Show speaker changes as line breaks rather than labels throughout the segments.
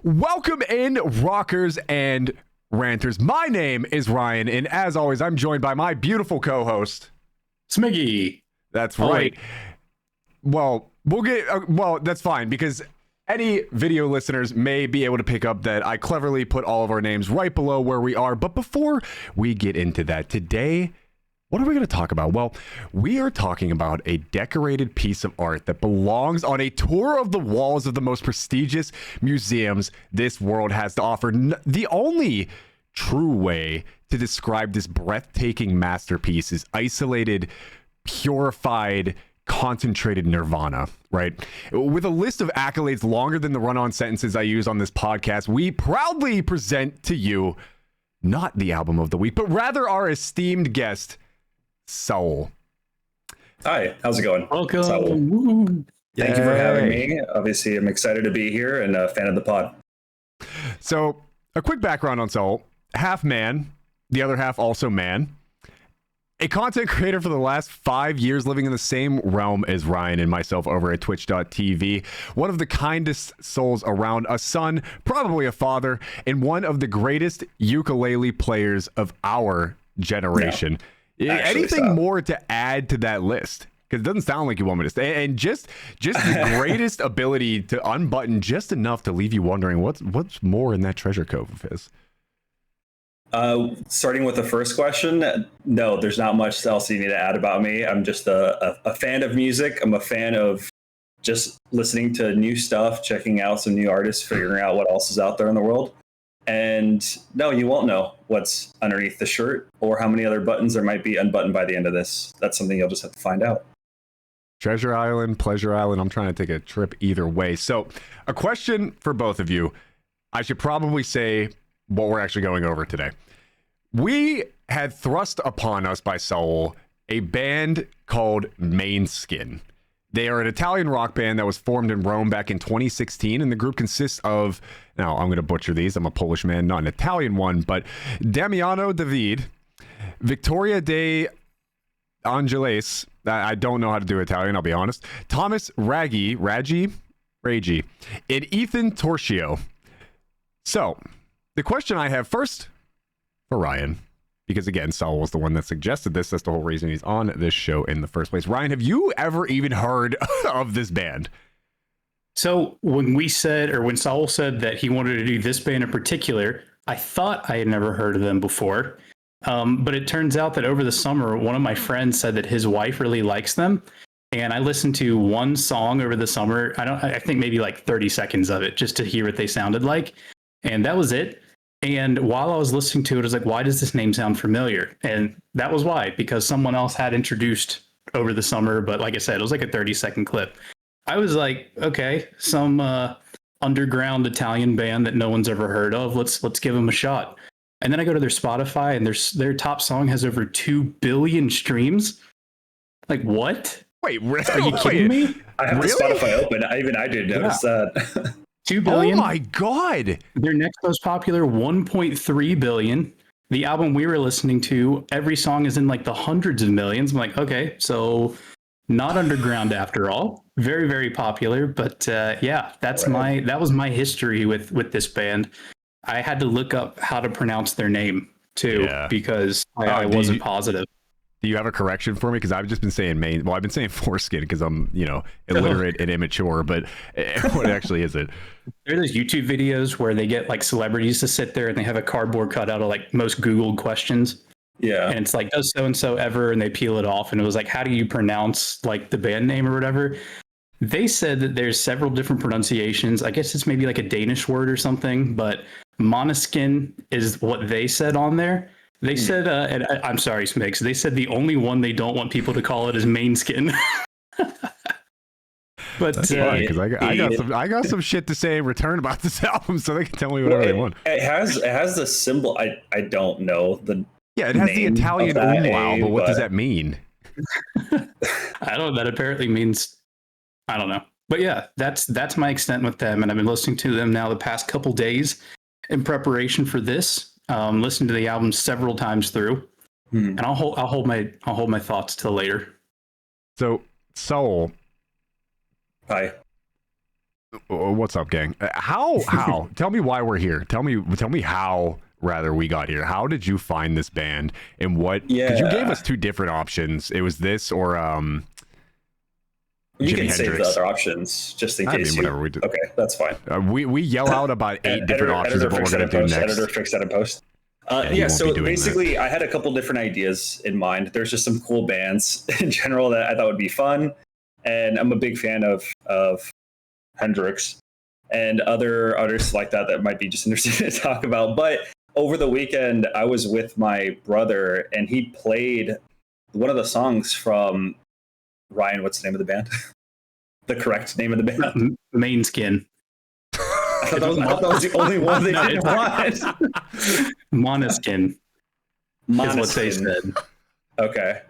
Welcome in, rockers and ranters. My name is Ryan, and as always, I'm joined by my beautiful co-host,
Smiggy.
That's right. Well, that's fine, because any video listeners may be able to pick up that I cleverly put all of our names right below where we are. But before we get into that, today, what are we going to talk about? Well, we are talking about a decorated piece of art that belongs on a tour of the walls of the most prestigious museums this world has to offer. The only true way to describe this breathtaking masterpiece is isolated, purified, concentrated nirvana, right? With a list of accolades longer than the run-on sentences I use on this podcast, we proudly present to you not the album of the week, but rather our esteemed guest, Saul.
Hi, how's it going?
Welcome.
Saul. Thank you for having me. Obviously, I'm excited to be here and a fan of the pod.
So, a quick background on Saul. Half man, the other half also man. A content creator for the last 5 years, living in the same realm as Ryan and myself over at twitch.tv. One of the kindest souls around, a son, probably a father, and one of the greatest ukulele players of our generation. No, anything more to add to that list? Because it doesn't sound like you want me to stay. And just the greatest ability to unbutton just enough to leave you wondering what's more in that treasure cove of his.
Starting with the first question, no, there's not much else you need to add about me. I'm just a fan of music. I'm a fan of just listening to new stuff, checking out some new artists, figuring out what else is out there in the world. And no, you won't know what's underneath the shirt or how many other buttons there might be unbuttoned by the end of this. That's something you'll just have to find out.
Treasure Island, Pleasure Island. I'm trying to take a trip either way. So a question for both of you. I should probably say what we're actually going over today. We had thrust upon us by Saul a band called Mainskin. They are an Italian rock band that was formed in Rome back in 2016, and the group consists of, now I'm going to butcher these, I'm a Polish man, not an Italian one, but Damiano David, Victoria de Angeles, I don't know how to do Italian, I'll be honest, Thomas Raggi, and Ethan Torchio. So, the question I have first for Ryan, because again, Saul was the one that suggested this. That's the whole reason he's on this show in the first place. Ryan, have you ever even heard of this band?
So when Saul said that he wanted to do this band in particular, I thought I had never heard of them before. But it turns out that over the summer, one of my friends said that his wife really likes them. And I listened to one song over the summer. I think maybe like 30 seconds of it just to hear what they sounded like. And that was it. And while I was listening to it, I was like, why does this name sound familiar? And that was why, because someone else had introduced over the summer. But like I said, it was like a 30-second clip. I was like, okay, some underground Italian band that no one's ever heard of. Let's give them a shot. And then I go to their Spotify, and their top song has over 2 billion streams. Like, what?
Wait, really?
Are you kidding me?
I have the Spotify open. I did notice that.
2 billion.
Oh my God.
Their next most popular, 1.3 billion. The album we were listening to, every song is in like the hundreds of millions. I'm like, okay, so not underground after all. Very, very popular. But yeah, that was my history with this band. I had to look up how to pronounce their name too, because I wasn't positive.
Do you have a correction for me? Because I've just been saying I've been saying foreskin because I'm, illiterate and immature, but what actually is it?
There are those YouTube videos where they get like celebrities to sit there and they have a cardboard cutout of like most Googled questions.
Yeah.
And it's like, does so-and-so ever? And they peel it off. And it was like, how do you pronounce like the band name or whatever? They said that there's several different pronunciations. I guess it's maybe like a Danish word or something, but Manaskin is what they said on there. They said, and I'm sorry, Smigs, they said the only one they don't want people to call it is Mainskin. But
that's fine, because I got some shit to say in return about this album, so they can tell me whatever they want.
It has the symbol. I don't know the.
Yeah, it has the Italian umlaut, but what does that mean?
I don't know. That apparently means I don't know. But yeah, that's my extent with them, and I've been listening to them now the past couple days in preparation for this. Listened to the album several times through, and I'll hold my thoughts till later.
So Saul,
hi.
What's up, gang? How? Tell me why we're here. Tell me how. Rather, we got here. How did you find this band, and what?
Yeah.
Because you gave us two different options. It was this or
You
Jimi
can save the
Hendrix.
other options just in
I
case
mean, whatever we do.
Okay, that's fine.
We yell out about 8 different options of what we're gonna do next.
Editor fix that in post.
you
Yeah,
won't
so
be doing
basically, I had a couple different ideas in mind. There's just some cool bands in general that I thought would be fun, and I'm a big fan of Hendrix and other artists like that that might be just interesting to talk about. But over the weekend, I was with my brother, and he played one of the songs from Ryan. What's the name of the band? The correct name of the band?
Mainskin.
I thought that was the only one they didn't want.
Maneskin. Is what they
Manaskin.
said.
Okay.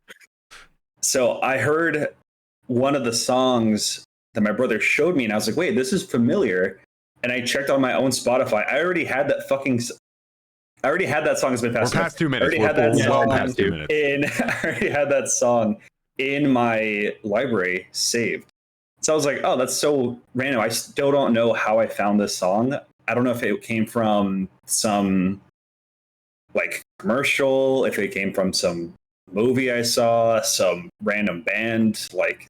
So I heard one of the songs that my brother showed me, and I was like, wait, this is familiar. And I checked on my own Spotify. I already had that song. It's been
We're
past
past 2 minutes.
I already had that
well
song
past 2 minutes.
I already had that song in my library saved. So I was like, oh, that's so random. I still don't know how I found this song. I don't know if it came from some like commercial, if it came from some movie I saw, some random band, like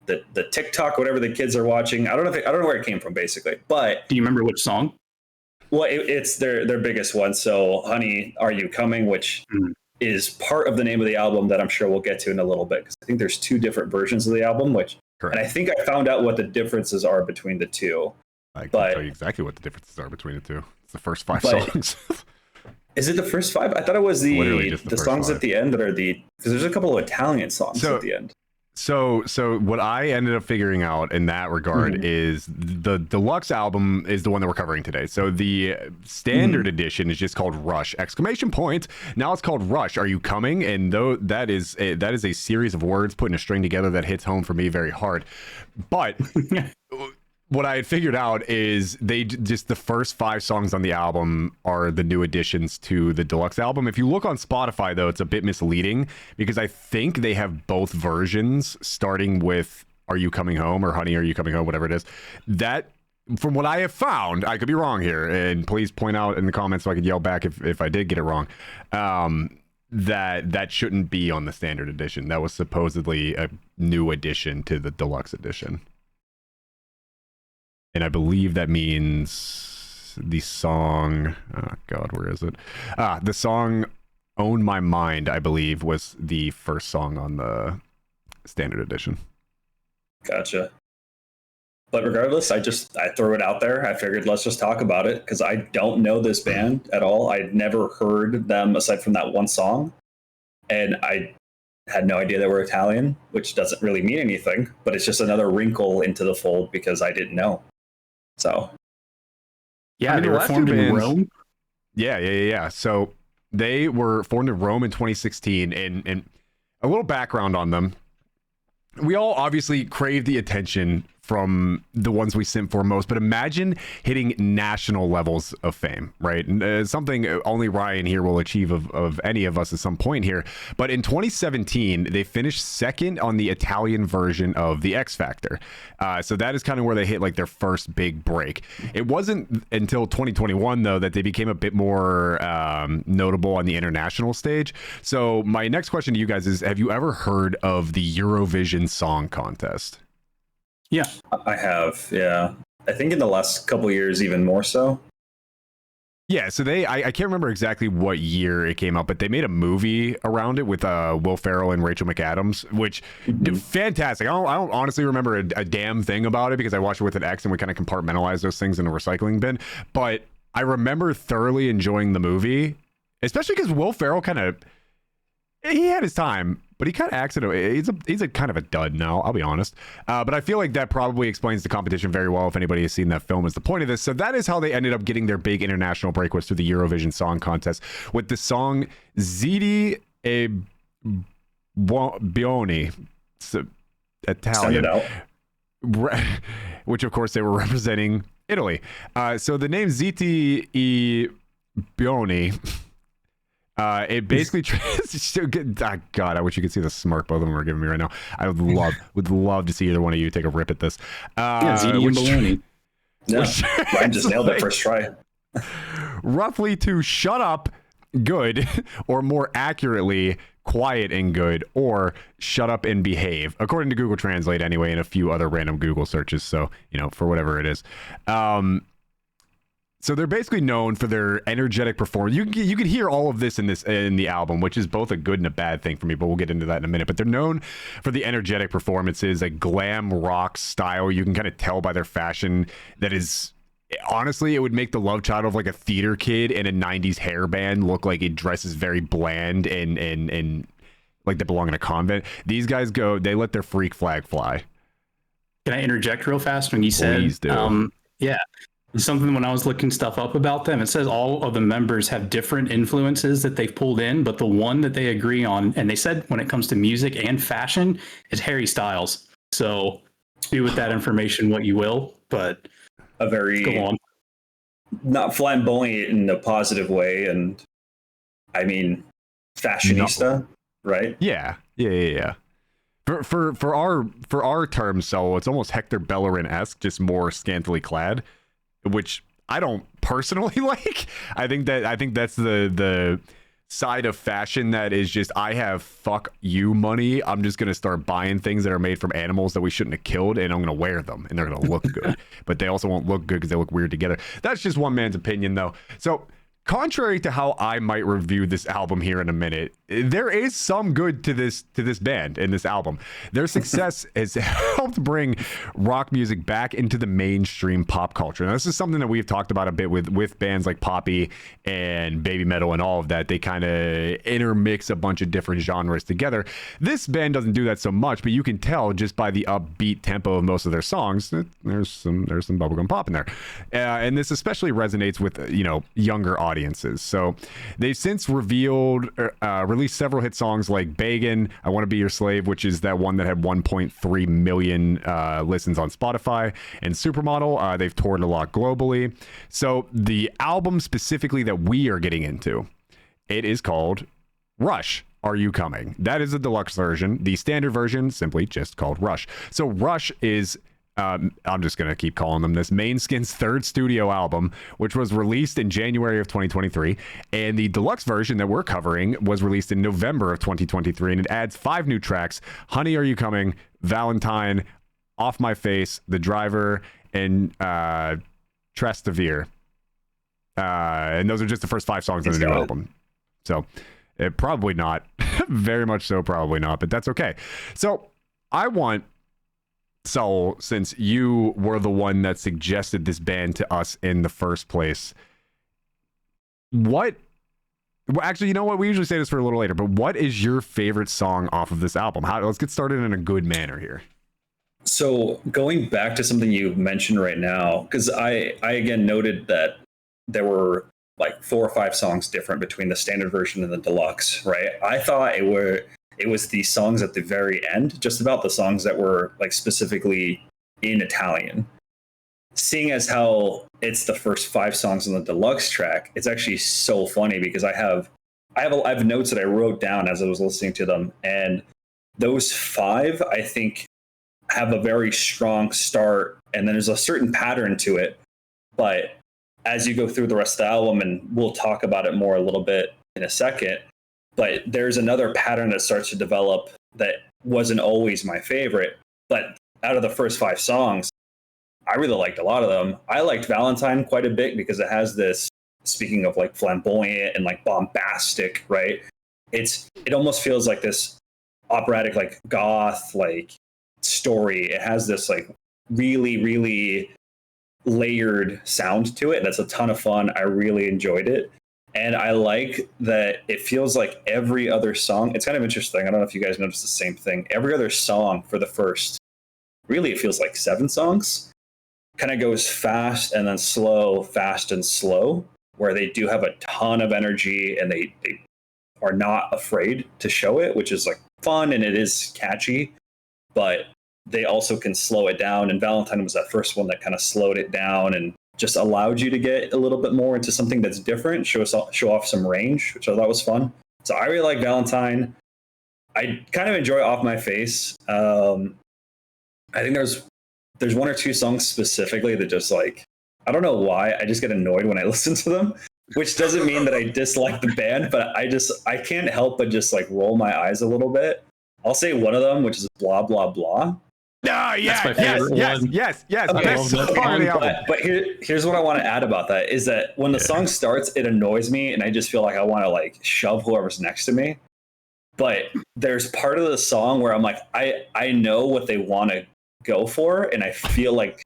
the TikTok, whatever the kids are watching. I don't know where it came from, basically. But
Do you remember which song?
well, it's their biggest one. So, Honey, Are You Coming? Which is part of the name of the album that I'm sure we'll get to in a little bit, because I think there's 2 different versions of the album.
Correct.
And I think I found out what the differences are between the 2.
I can
but-
tell you exactly what the differences are between the 2. It's the first 5
But-
songs.
Is it the first 5? I thought it was
Literally just the
the
first
songs
5.
at the end that are because there's a couple of Italian songs at the end.
So what I ended up figuring out in that regard is the deluxe album is the one that we're covering today. So the standard edition is just called Rush ! Now it's called Rush. Are You Coming? And though that is a series of words put in a string together that hits home for me very hard. But what I had figured out is just the first 5 songs on the album are the new additions to the deluxe album. If you look on Spotify, though, it's a bit misleading because I think they have both versions, starting with Are You Coming Home or Honey, Are You Coming Home, whatever it is. That, from what I have found, I could be wrong here, and please point out in the comments so I could yell back if I did get it wrong, that shouldn't be on the standard edition. That was supposedly a new addition to the deluxe edition. And I believe that means the song, oh God, where is it? The song Own My Mind, I believe, was the first song on the standard edition.
Gotcha. But regardless, I threw it out there. I figured let's just talk about it because I don't know this band at all. I'd never heard them aside from that one song. And I had no idea they were Italian, which doesn't really mean anything, but it's just another wrinkle into the fold because I didn't know. So,
Yeah,
I mean,
they
the
were
last
formed
two
in
bands-
Rome.
Yeah. So they were formed in Rome in 2016, and a little background on them. We all obviously crave the attention from the ones we simp for most, but imagine hitting national levels of fame, right? And, something only Ryan here will achieve of any of us at some point here. But in 2017, they finished second on the Italian version of The X Factor. So that is kind of where they hit like their first big break. It wasn't until 2021, though, that they became a bit more notable on the international stage. So my next question to you guys is, have you ever heard of the Eurovision Song Contest?
Yeah.
I have, yeah. I think in the last couple of years, even more so.
Yeah, so I can't remember exactly what year it came out, but they made a movie around it with Will Ferrell and Rachel McAdams, which fantastic. I don't honestly remember a damn thing about it because I watched it with an ex and we kind of compartmentalized those things in a recycling bin. But I remember thoroughly enjoying the movie, especially because Will Ferrell he had his time, but he kind of accidentally, he's a kind of a dud now, I'll be honest. But I feel like that probably explains the competition very well if anybody has seen that film is the point of this. So that is how they ended up getting their big international break, was through the Eurovision Song Contest with the song Ziti e Bioni. It's Italian.
Send it out.
Which of course they were representing Italy. So the name Ziti e Bioni, it basically God, I wish you could see the smirk both of them are giving me right now. I would love to see either one of you take a rip at this.
Ziti and bologna.
Yeah,
Which
Ryan just
is
nailed it
like
first try.
roughly to shut up good, or more accurately, quiet and good, or shut up and behave, according to Google Translate anyway, and a few other random Google searches. So, for whatever it is. So they're basically known for their energetic performance. You can hear all of this in the album, which is both a good and a bad thing for me, but we'll get into that in a minute. But they're known for the energetic performances, a glam rock style. You can kind of tell by their fashion that is, honestly, it would make the love child of like a theater kid in a 90s hair band look like it dresses very bland and like they belong in a convent. These guys they let their freak flag fly.
Can I interject real fast when you said,
Please do.
Yeah, something when I was looking stuff up about them, it says all of the members have different influences that they've pulled in, but the one that they agree on, and they said when it comes to music and fashion, is Harry Styles. So do with that information what you will, but
A very
go on.
not flamboyant in a positive way, and I mean fashionista, right?
Yeah. For our terms, so it's almost Hector Bellerin-esque, just more scantily clad, which I don't personally like. I think that's the side of fashion that is just, I have fuck you money. I'm just gonna start buying things that are made from animals that we shouldn't have killed, and I'm gonna wear them, and they're gonna look good. But they also won't look good because they look weird together. That's just one man's opinion, though. So, contrary to how I might review this album here in a minute, there is some good to this band and this album. Their success has helped bring rock music back into the mainstream pop culture. Now, this is something that we've talked about a bit with bands like Poppy and Baby Metal and all of that. They kind of intermix a bunch of different genres together. This band doesn't do that so much, but you can tell just by the upbeat tempo of most of their songs that there's some bubblegum pop in there. And this especially resonates with younger audiences. So they've since released several hit songs like Beggin', I Want to Be Your Slave, which is that one that had 1.3 million listens on Spotify, and Supermodel. They've toured a lot globally. So the album specifically that we are getting into, it is called Rush, Are You Coming? That is the deluxe version. The standard version, simply just called Rush. So Rush is, I'm just going to keep calling them this, Mainskin's third studio album, which was released in January of 2023. And the deluxe version that we're covering was released in November of 2023. And it adds 5 new tracks: Honey, Are You Coming?, Valentine, Off My Face, The Driver, and Trastevere. And those are just the first 5 songs on the new album. So probably not. Very much so, probably not. But that's okay. So I want, Saul, since you were the one that suggested this band to us in the first place, actually, you know what? We usually say this for a little later, but what is your favorite song off of this album? Let's get started in a good manner here.
So going back to something you mentioned right now, because I again noted that there were like 4 or 5 songs different between the standard version and the deluxe, right? I thought it was the songs at the very end, just about the songs that were like specifically in Italian. Seeing as how it's the first 5 songs on the deluxe track, it's actually so funny because I have notes that I wrote down as I was listening to them, and those 5 I think have a very strong start, and then there's a certain pattern to it. But as you go through the rest of the album, and we'll talk about it more a little bit in a second, but there's another pattern that starts to develop that wasn't always my favorite. But out of the first 5 songs, I really liked a lot of them. I liked Valentine quite a bit because it has this, speaking of like flamboyant and like bombastic, right? It almost feels like this operatic, like goth, like story. It has this like really, really layered sound to it. That's a ton of fun. I really enjoyed it. And I like that it feels like every other song. It's kind of interesting. I don't know if you guys noticed the same thing. Every other song for the first, really, it feels like 7 songs, kind of goes fast and then slow, fast and slow, where they do have a ton of energy and they are not afraid to show it, which is like fun and it is catchy, but they also can slow it down. And Valentine was that first one that kind of slowed it down and just allowed you to get a little bit more into something that's different, show off some range, which I thought was fun. So I really like Valentine. I kind of enjoy Off My Face. I think there's 1 or 2 songs specifically that just like I don't know why. I just get annoyed when I listen to them, which doesn't mean that I dislike the band, but I can't help but just like roll my eyes a little bit. I'll say one of them, which is Blah Blah Blah.
Ah,
That's my
yes,
favorite
yes,
one.
yes, yes.
Okay,
Best
so-
song on the album.
But here's what I want to add about that is that when the song starts, it annoys me, and I just feel like I want to like shove whoever's next to me. But there's part of the song where I'm like, I know what they want to go for, and I feel like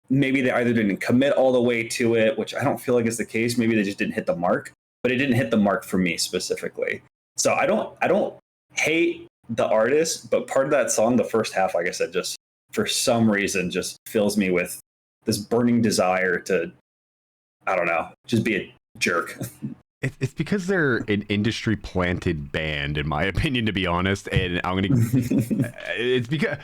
maybe they either didn't commit all the way to it, which I don't feel like is the case. Maybe they just didn't hit the mark, but it didn't hit the mark for me specifically. So I don't hate the artist, but part of that song, the first half, like I said, just for some reason just fills me with this burning desire to, I don't know, just be a jerk.
It's because they're an industry planted band, in my opinion, to be honest. And I'm gonna. It's because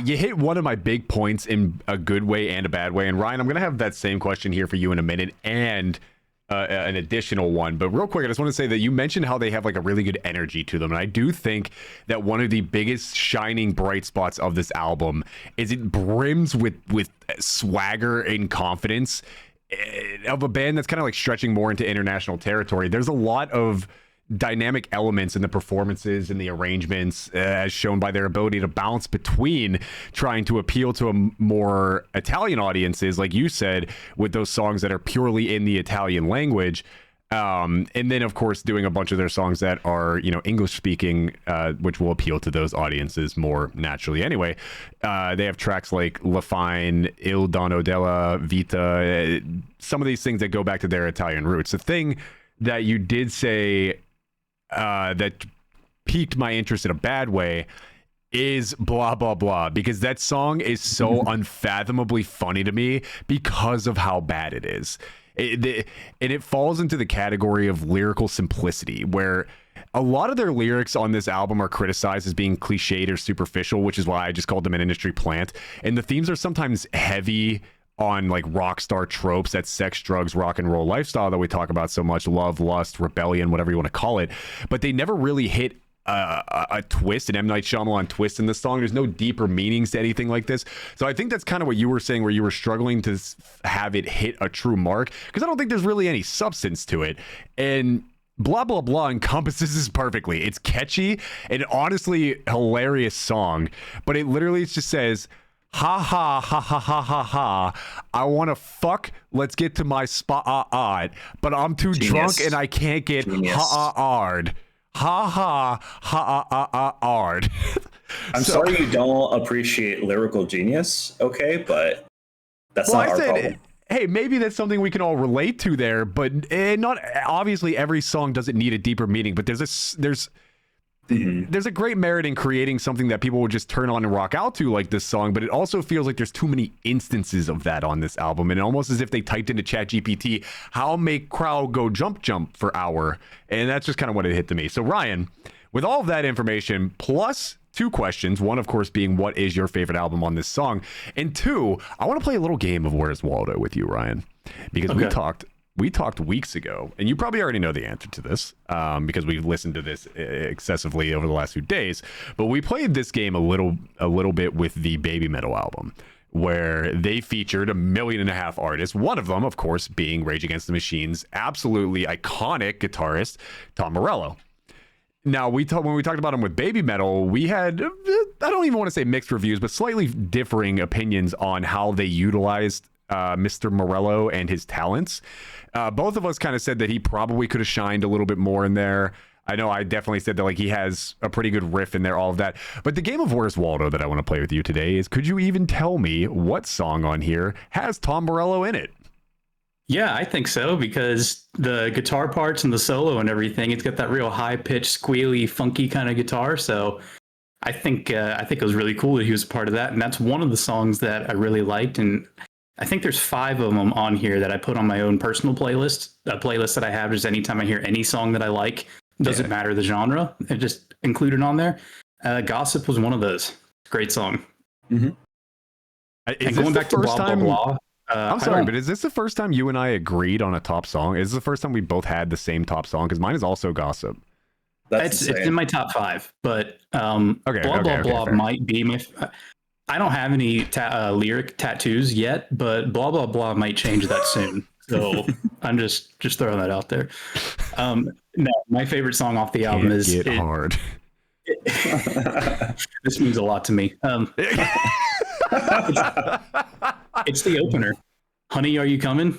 you hit one of my big points in a good way and a bad way. And Ryan, I'm gonna have that same question here for you in a minute, and an additional one. But real quick, I just want to say that you mentioned how they have like a really good energy to them, and I do think that one of the biggest shining bright spots of this album is it brims with swagger and confidence of a band that's kind of like stretching more into international territory. There's a lot of dynamic elements in the performances and the arrangements, as shown by their ability to bounce between trying to appeal to a more Italian audiences, like you said, with those songs that are purely in the Italian language. And then, of course, doing a bunch of their songs that are, English speaking, which will appeal to those audiences more naturally anyway. They have tracks like La Fine, Il Dono della Vita, some of these things that go back to their Italian roots. The thing that you did say that piqued my interest in a bad way is Blah Blah Blah, because that song is so unfathomably funny to me because of how bad it is. And it falls into the category of lyrical simplicity, where a lot of their lyrics on this album are criticized as being cliched or superficial, which is why I just called them an industry plant. And the themes are sometimes heavy on like rock star tropes, that sex, drugs, rock and roll lifestyle that we talk about so much, love, lust, rebellion, whatever you want to call it. But they never really hit a twist, an M. Night Shyamalan twist in the song. There's no deeper meanings to anything like this. So I think that's kind of what you were saying, where you were struggling to have it hit a true mark, because I don't think there's really any substance to it. And Blah Blah Blah encompasses this perfectly. It's catchy and honestly hilarious song, but it literally just says, ha ha ha ha ha ha ha, I want to fuck, let's get to my spot, but I'm too drunk and I can't get ha-ard. Ha ha ha ard.
I'm sorry you don't appreciate lyrical genius, okay, but that's not our problem.
Hey, maybe that's something we can all relate to there, but not obviously every song doesn't need a deeper meaning, but there's a great merit in creating something that people would just turn on and rock out to, like this song. But it also feels like there's too many instances of that on this album, and almost as if they typed into ChatGPT, how make crowd go jump for hour, and that's just kind of what it hit to me. So Ryan, with all of that information plus two questions, one of course being what is your favorite album on this song, and two, I want to play a little game of Where's Waldo with you, Ryan, because we talked weeks ago, and you probably already know the answer to this because we've listened to this excessively over the last few days. But we played this game a little bit with the Baby Metal album, where they featured 1.5 million artists. One of them, of course, being Rage Against the Machine's absolutely iconic guitarist, Tom Morello. Now, when we talked about him with Baby Metal, we had, I don't even want to say mixed reviews, but slightly differing opinions on how they utilized Mr. Morello and his talents. Both of us kind of said that he probably could have shined a little bit more in there. I know I definitely said that like he has a pretty good riff in there, all of that. But the game of Where's Waldo that I want to play with you today is, could you even tell me what song on here has Tom Morello in it?
Yeah, I think so, because the guitar parts and the solo and everything, it's got that real high-pitched, squealy, funky kind of guitar. So I think it was really cool that he was a part of that. And that's one of the songs that I really liked. And I think there's 5 of them on here that I put on my own personal playlist, a playlist that I have just anytime I hear any song that I like, doesn't matter the genre, I just include it on there. Gossip was one of those. Great song.
Mm-hmm.
And going back to Blah Blah Blah.
I'm sorry, but is this the first time you and I agreed on a top song? Is this the first time we both had the same top song? Because mine is also Gossip.
It's in my top 5, but Blah Blah Blah might be my... I don't have any lyric tattoos yet, but blah blah blah might change that soon. So I'm just throwing that out there. No, my favorite song off the album is
Get hard.
This means a lot to me. It's the opener. Honey, Are You Coming?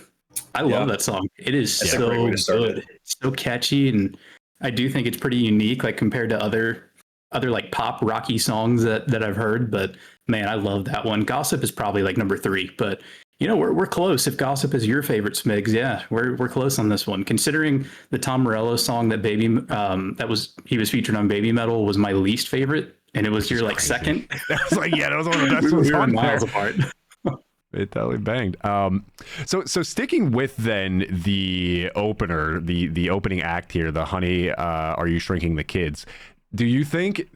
I love that song. It is so good. It's so catchy, and I do think it's pretty unique, like compared to other like pop rocky songs that I've heard. But man, I love that one. Gossip is probably like number 3, but you know, we're close. If Gossip is your favorite, Smigs, yeah, we're close on this one. Considering the Tom Morello song that he was featured on Baby Metal was my least favorite, and it was your like second.
That was like, yeah, that was one of the best ones on there.
Miles apart.
It totally banged. So sticking with then the opener, the opening act here, the Honey, Are You Shrinking the Kids? Do you think,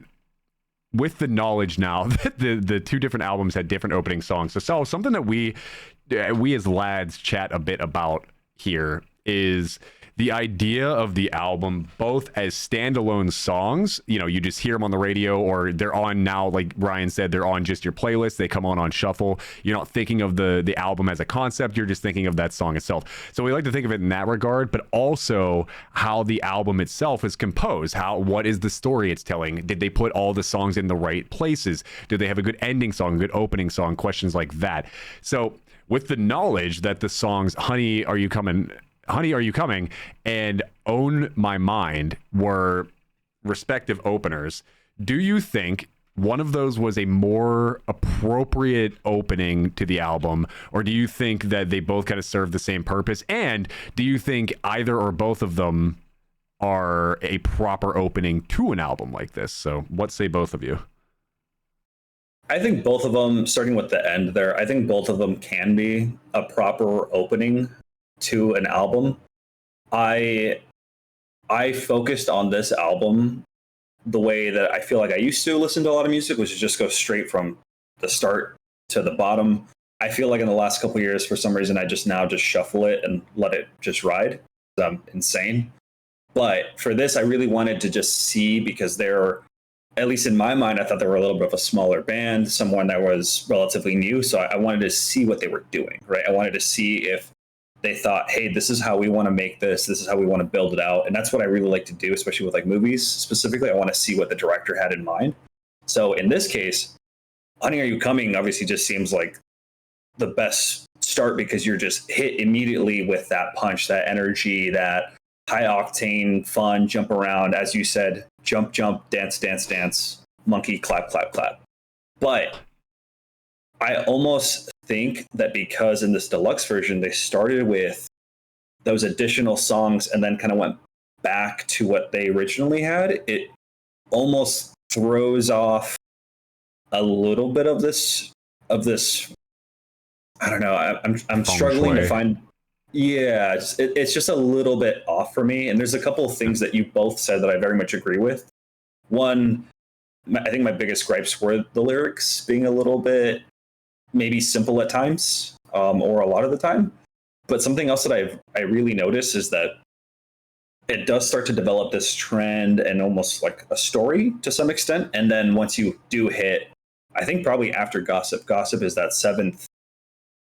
with the knowledge now that the two different albums had different opening songs, so something that we as lads chat a bit about here is the idea of the album both as standalone songs, you know, you just hear them on the radio, or they're on now, like Ryan said, they're on just your playlist, they come on shuffle. You're not thinking of the album as a concept, you're just thinking of that song itself. So we like to think of it in that regard, but also how the album itself is composed. What is the story it's telling? Did they put all the songs in the right places? Did they have a good ending song, a good opening song? Questions like that. So with the knowledge that the songs Honey, Are You Coming, and Own My Mind were respective openers, do you think one of those was a more appropriate opening to the album, or do you think that they both kind of serve the same purpose? And do you think either or both of them are a proper opening to an album like this? So what say both of you?
I think both of them, starting with the end there, I think both of them can be a proper opening to an album. I focused on this album the way that I feel like I used to listen to a lot of music, which is just go straight from the start to the bottom. I feel like in the last couple of years, for some reason, I just shuffle it and let it just ride. I'm insane. But for this, I really wanted to just see, because they're, at least in my mind, I thought they were a little bit of a smaller band, someone that was relatively new. So I wanted to see what they were doing, right? I wanted to see if they thought, hey, this is how we want to make this. This is how we want to build it out. And that's what I really like to do, especially with like movies specifically. I want to see what the director had in mind. So in this case, Honey, Are You Coming obviously just seems like the best start, because you're just hit immediately with that punch, that energy, that high octane, fun, jump around. As you said, jump, jump, dance, dance, dance, monkey, clap, clap, clap. But I almost think that because in this deluxe version, they started with those additional songs and then kind of went back to what they originally had, it almost throws off a little bit of this. I don't know. I'm struggling to find. Yeah, it's just a little bit off for me. And there's a couple of things that you both said that I very much agree with. One, I think my biggest gripes were the lyrics being a little bit maybe simple at times, or a lot of the time. But something else that I really noticed is that it does start to develop this trend and almost like a story to some extent. And then once you do hit, I think probably after Gossip is that 7th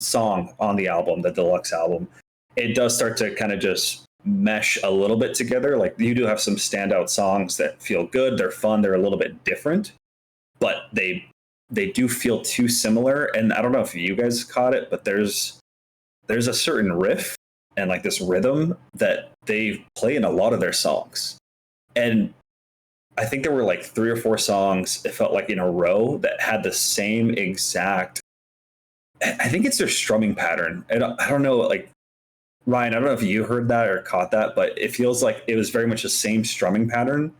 song on the album, the deluxe album, it does start to kind of just mesh a little bit together. Like, you do have some standout songs that feel good, they're fun, they're a little bit different, but they do feel too similar. And I don't know if you guys caught it, but there's a certain riff and like this rhythm that they play in a lot of their songs. And I think there were like 3 or 4 songs, it felt like in a row, that had the same exact, I think it's their strumming pattern. I don't know, like, Ryan, I don't know if you heard that or caught that, but it feels like it was very much the same strumming pattern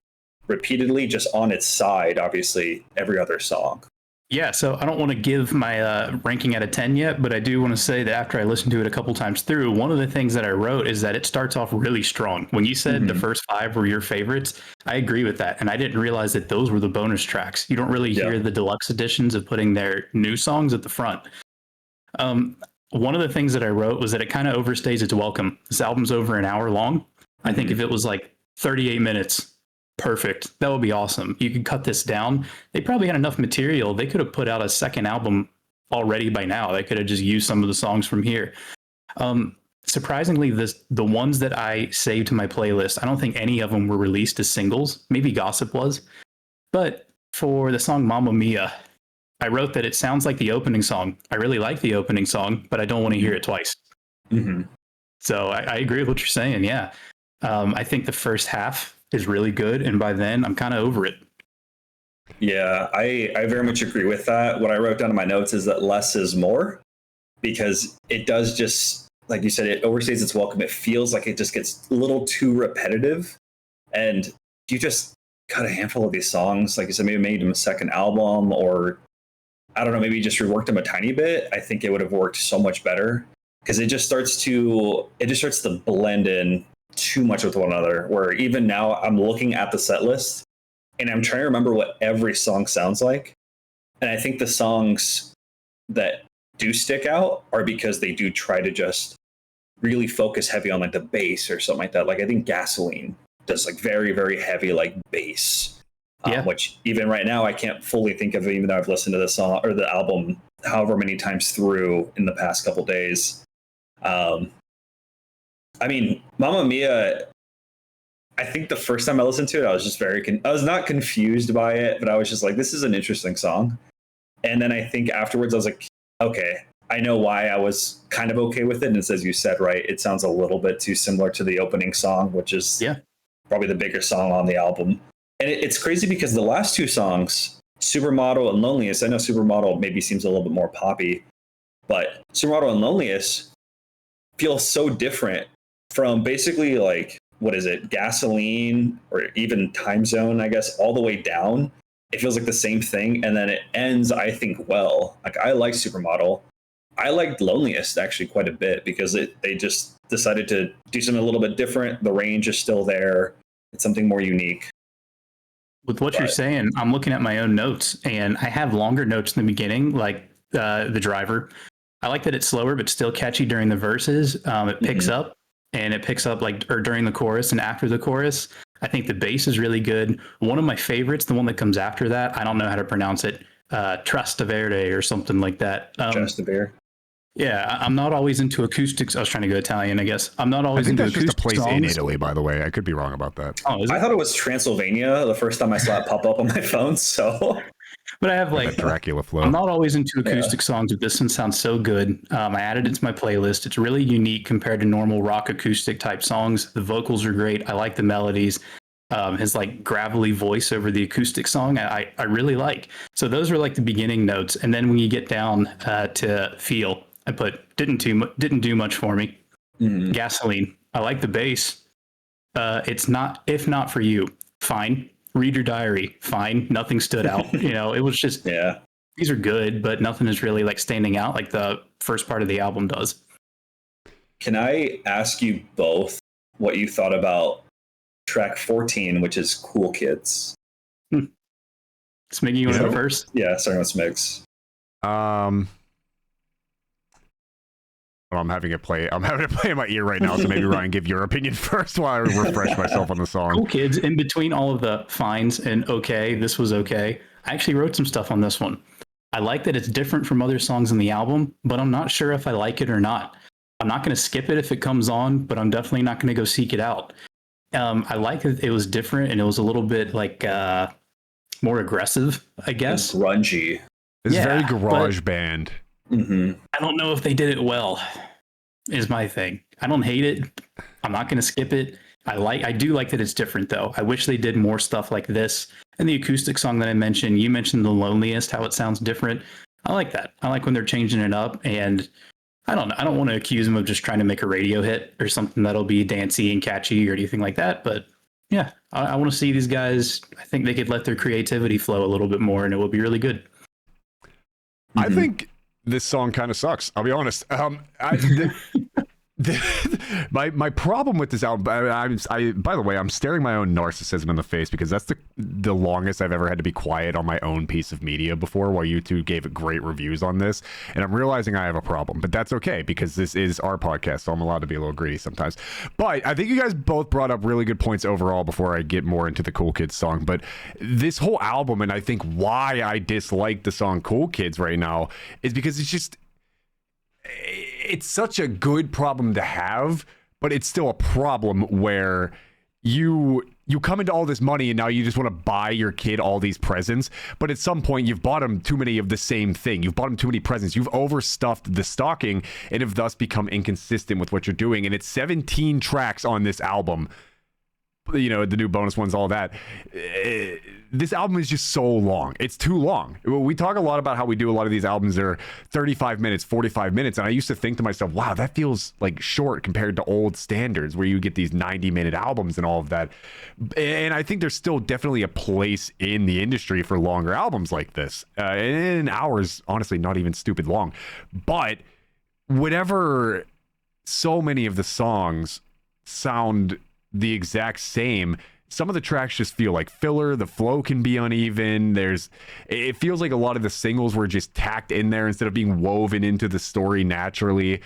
repeatedly, just on its side, obviously, every other song.
Yeah, so I don't want to give my ranking out of 10 yet, but I do want to say that after I listened to it a couple times through, one of the things that I wrote is that it starts off really strong. When you said the first 5 were your favorites, I agree with that. And I didn't realize that those were the bonus tracks. You don't really hear the deluxe editions of putting their new songs at the front. One of the things that I wrote was that it kind of overstays its welcome. This album's over an hour long. I think if it was like 38 minutes, perfect. That would be awesome. You could cut this down. They probably had enough material. They could have put out a second album already by now. They could have just used some of the songs from here. Surprisingly, the ones that I saved to my playlist, I don't think any of them were released as singles. Maybe Gossip was. But for the song Mamma Mia, I wrote that it sounds like the opening song. I really like the opening song, but I don't want to hear it twice.
Mm-hmm.
So I agree with what you're saying. Yeah. I think the first half is really good. And by then, I'm kind of over it.
Yeah, I very much agree with that. What I wrote down in my notes is that less is more, because it does just, like you said, it overstays its welcome. It feels like it just gets a little too repetitive. And you just cut a handful of these songs, like you said, maybe made them a second album, or I don't know, maybe just reworked them a tiny bit. I think it would have worked so much better, because it just starts to blend in too much with one another, where even now I'm looking at the set list and I'm trying to remember what every song sounds like. And I think the songs that do stick out are because they do try to just really focus heavy on like the bass or something like that. Like I think Gasoline does like very, very heavy like bass, which even right now I can't fully think of, even though I've listened to the song or the album however many times through in the past couple days. I mean, Mamma Mia, I think the first time I listened to it, I was just I was not confused by it, but I was just like, this is an interesting song. And then I think afterwards I was like, okay, I know why I was kind of okay with it. And it's, as you said, right, it sounds a little bit too similar to the opening song, which is probably the bigger song on the album. And it's crazy because the last two songs, Supermodel and Loneliest, I know Supermodel maybe seems a little bit more poppy, but Supermodel and Loneliest feel so different from basically like, what is it, Gasoline or even Time Zone, I guess, all the way down. It feels like the same thing. And then it ends, I think, well. Like I like Supermodel. I liked Loneliest actually quite a bit, because they just decided to do something a little bit different. The range is still there. It's something more unique.
With what you're saying, I'm looking at my own notes, and I have longer notes in the beginning, like The Driver. I like that it's slower, but still catchy during the verses. It picks up, and it picks up like or during the chorus and after the chorus. I think the bass is really good. One of my favorites, the one that comes after that, I don't know how to pronounce it, Trastevere or something like that.
Trastevere.
Yeah, I'm not always into acoustics. I was trying to go Italian, I guess. I'm not always into acoustic songs. I think that's just a place
in Italy, by the way. I could be wrong about that.
Oh, is it?
I thought it was Transylvania the first time I saw it pop up on my phone. So,
but I have like
Dracula flow.
I'm not always into acoustic songs, but this one sounds so good. I added it to my playlist. It's really unique compared to normal rock acoustic type songs. The vocals are great. I like the melodies. His like gravelly voice over the acoustic song, I really like. So those are like the beginning notes, and then when you get down to Feel, I put didn't do much for me. Gasoline. I like the bass. It's not, if not for you, fine. Read Your Diary, fine. Nothing stood out. It was just these are good, but nothing is really like standing out like the first part of the album does.
Can I ask you both what you thought about track 14, which is Cool Kids?
Smiggy, you want to go first?
Yeah, starting with Smigs.
I'm having it play in my ear right now, so maybe Ryan, give your opinion first while I refresh myself on the song.
Cool Kids, in between all of the fines and okay, this was okay. I actually wrote some stuff on this one. I like that it's different from other songs in the album, but I'm not sure if I like it or not. I'm not going to skip it if it comes on, but I'm definitely not going to go seek it out. I like that it was different, and it was a little bit like more aggressive, I guess.
And grungy.
It's very garage band.
I
don't know if they did it well, is my thing. I don't hate it. I'm not going to skip it. I do like that it's different, though. I wish they did more stuff like this. And the acoustic song that I mentioned, you mentioned The Loneliest, how it sounds different. I like that. I like when they're changing it up. And I don't want to accuse them of just trying to make a radio hit or something that'll be dancey and catchy or anything like that. But yeah, I want to see these guys. I think they could let their creativity flow a little bit more, and it will be really good.
I think this song kind of sucks. I'll be honest. My problem with this album, I by the way, I'm staring my own narcissism in the face because that's the longest I've ever had to be quiet on my own piece of media before, while you two gave great reviews on this, and I'm realizing I have a problem, but that's okay because this is our podcast, so I'm allowed to be a little greedy sometimes. But I think you guys both brought up really good points overall before I get more into the Cool Kids song. But this whole album, and I think why I dislike the song Cool Kids right now, is because it's such a good problem to have, but it's still a problem where you come into all this money and now you just want to buy your kid all these presents, but at some point you've bought them too many of the same thing. You've bought them too many presents. You've overstuffed the stocking and have thus become inconsistent with what you're doing. And it's 17 tracks on this album. You know, the new bonus ones, all that. This album is just so long. It's too long. We talk a lot about how we do a lot of these albums that are 35 minutes, 45 minutes. And I used to think to myself, wow, that feels like short compared to old standards where you get these 90-minute albums and all of that. And I think there's still definitely a place in the industry for longer albums like this. And an hour is honestly not even stupid long. But whenever so many of the songs sound the exact same, some of the tracks just feel like filler. The flow can be uneven. It feels like a lot of the singles were just tacked in there instead of being woven into the story naturally.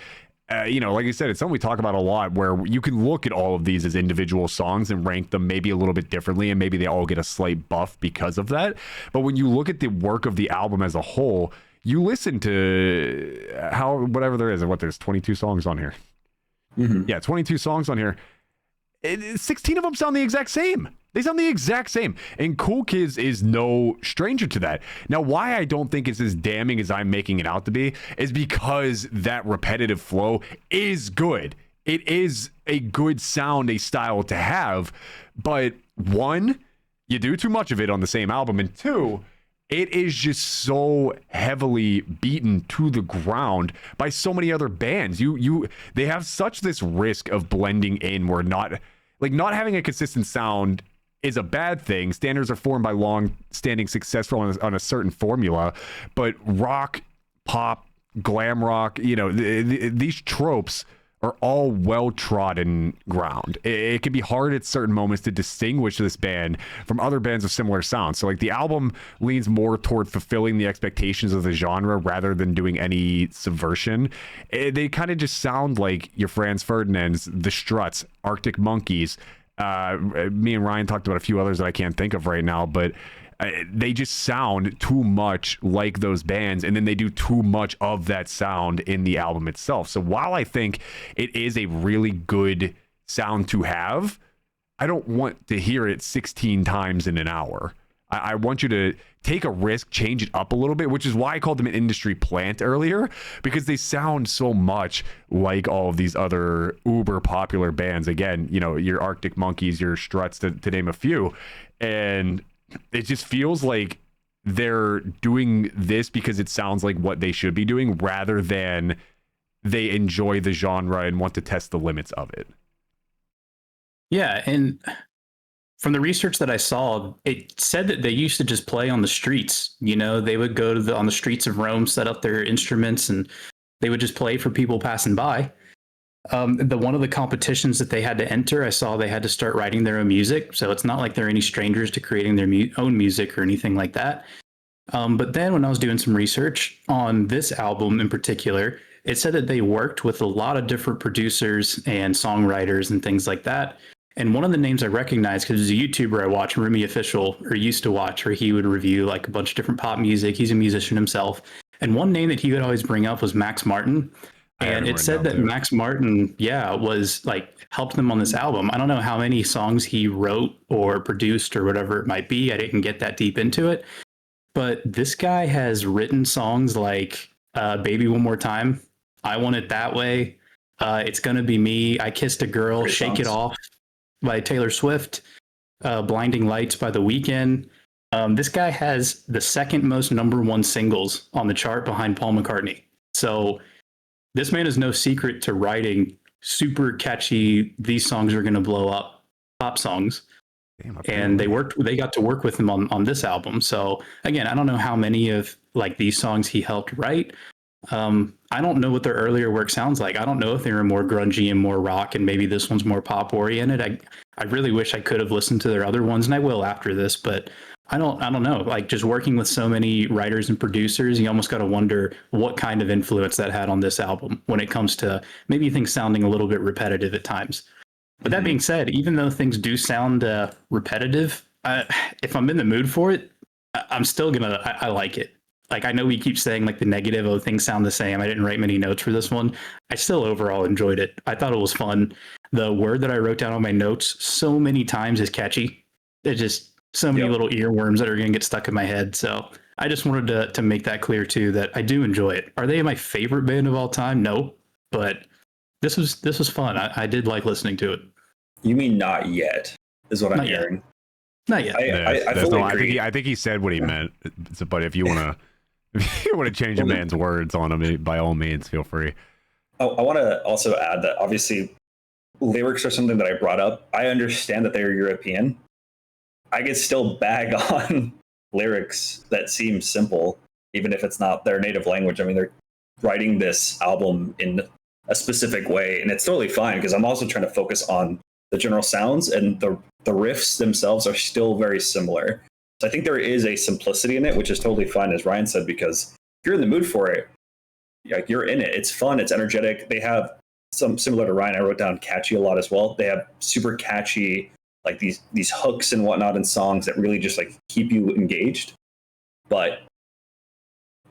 Like I said, it's something we talk about a lot, where you can look at all of these as individual songs and rank them maybe a little bit differently, and maybe they all get a slight buff because of that. But when you look at the work of the album as a whole, you listen to whatever there is, and there's 22 songs on here. Mm-hmm. Yeah, 22 songs on here. 16 of them sound the exact same. They sound the exact same. And Cool Kids is no stranger to that. Now, why I don't think it's as damning as I'm making it out to be is because that repetitive flow is good. It is a good sound, a style to have. But one, you do too much of it on the same album. And two, it is just so heavily beaten to the ground by so many other bands. They have such this risk of blending in where not having a consistent sound is a bad thing. Standards are formed by long-standing success on a certain formula, but rock, pop, glam rock, these tropes are all well-trodden ground. It can be hard at certain moments to distinguish this band from other bands of similar sound. So, the album leans more toward fulfilling the expectations of the genre rather than doing any subversion. They kind of just sound like your Franz Ferdinands, The Struts, Arctic Monkeys. Me and Ryan talked about a few others that I can't think of right now, but they just sound too much like those bands, and then they do too much of that sound in the album itself. So while I think it is a really good sound to have, I don't want to hear it 16 times in an hour. I want you to take a risk, change it up a little bit, which is why I called them an industry plant earlier, because they sound so much like all of these other uber popular bands. Again, your Arctic Monkeys, your Struts, to name a few. And it just feels like they're doing this because it sounds like what they should be doing rather than they enjoy the genre and want to test the limits of it.
Yeah, and from the research that I saw, it said that they used to just play on the streets. They would go on the streets of Rome, set up their instruments, and they would just play for people passing by. One of the competitions that they had to enter, I saw they had to start writing their own music. So it's not like they're any strangers to creating their own music or anything like that. But then when I was doing some research on this album in particular, it said that they worked with a lot of different producers and songwriters and things like that. And one of the names I recognized, because there's a YouTuber I watch, Rumi Official, or used to watch, where he would review like a bunch of different pop music. He's a musician himself. And one name that he would always bring up was Max Martin. And it said that Max Martin, was helped them on this album. I don't know how many songs he wrote or produced or whatever it might be. I didn't get that deep into it. But this guy has written songs like Baby One More Time, I Want It That Way, It's Gonna Be Me, I Kissed a Girl,
Great
Shake
songs.
It Off by Taylor Swift, Blinding Lights by The Weeknd. This guy has the second most #1 singles on the chart behind Paul McCartney. So this man is no secret to writing super catchy, these songs are going to blow up pop songs. And they got to work with him on this album. So again, I don't know how many of these songs he helped write. I don't know what their earlier work sounds like. I don't know if they were more grungy and more rock, and maybe this one's more pop oriented. I really wish I could have listened to their other ones, and I will after this. But I don't know. Like, just working with so many writers and producers, you almost got to wonder what kind of influence that had on this album when it comes to maybe things sounding a little bit repetitive at times. But that being said, even though things do sound repetitive, if I'm in the mood for it, I'm still I like it. Like, I know we keep saying like the negative, oh, things sound the same. I didn't write many notes for this one. I still overall enjoyed it. I thought it was fun. The word that I wrote down on my notes so many times is catchy. It's just so many little earworms that are going to get stuck in my head. So I just wanted to make that clear too, that I do enjoy it. Are they my favorite band of all time? No, but this was fun. I did like listening to it.
You mean not yet, is what I'm hearing.
Not yet.
I think he said what he meant. But if you want to change a man's words on him, by all means, feel free.
I want to also add that obviously lyrics are something that I brought up. I understand that they're European. I could still bag on lyrics that seem simple, even if it's not their native language. I mean, they're writing this album in a specific way, and it's totally fine because I'm also trying to focus on the general sounds, and the riffs themselves are still very similar. So I think there is a simplicity in it, which is totally fine, as Ryan said, because if you're in the mood for it, like, you're in it. It's fun. It's energetic. They have some similar to Ryan. I wrote down catchy a lot as well. They have super catchy, like these hooks and whatnot in songs that really just like keep you engaged. But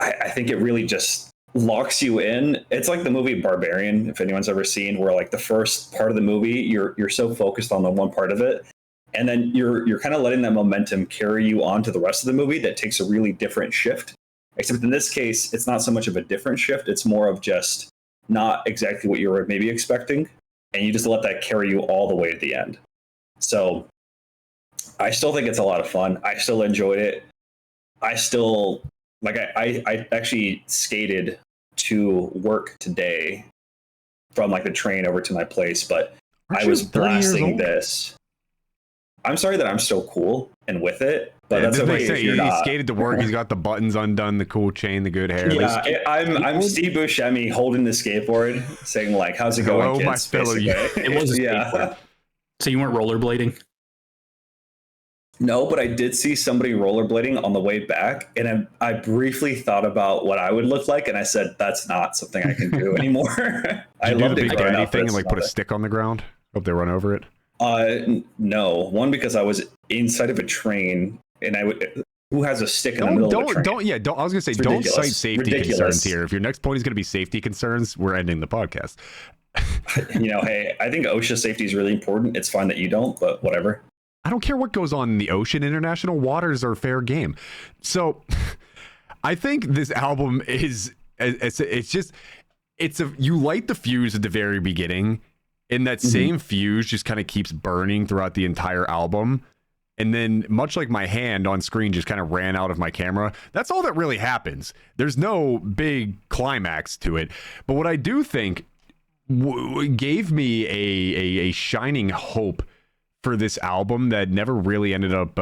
I think it really just locks you in. It's like the movie Barbarian, if anyone's ever seen, where like the first part of the movie, you're so focused on the one part of it, and then you're kind of letting that momentum carry you on to the rest of the movie that takes a really different shift. Except in this case, it's not so much of a different shift. It's more of just not exactly what you were maybe expecting. And you just let that carry you all the way at the end. So I still think it's a lot of fun. I still enjoyed it. I still, like, I actually skated to work today from like the train over to my place, but I was blasting this. I'm sorry that I'm so cool and with it, but that's okay. If you're not.
He skated to work. He's got the buttons undone, the cool chain, the good hair.
Yeah, I'm Steve Buscemi holding the skateboard, saying like, "How's it going, kids?"
My fellow,
it was a skateboard. So you weren't rollerblading?
No, but I did see somebody rollerblading on the way back, and I briefly thought about what I would look like, and I said, "That's not something I can do anymore." I love
the big daddy thing and like put a stick on the ground. Hope they run over it.
No. One, because I was inside of a train, and who has a stick in the middle of the train?
I was gonna say, don't cite safety concerns here. If your next point is gonna be safety concerns, we're ending the podcast.
Hey, I think OSHA safety is really important. It's fine that you don't, but whatever.
I don't care what goes on in the ocean. International waters are fair game. So I think this album is, you light the fuse at the very beginning, and that same fuse just kind of keeps burning throughout the entire album. And then, much like my hand on screen just kind of ran out of my camera, that's all that really happens. There's no big climax to it. But what I do think gave me a shining hope for this album that never really ended up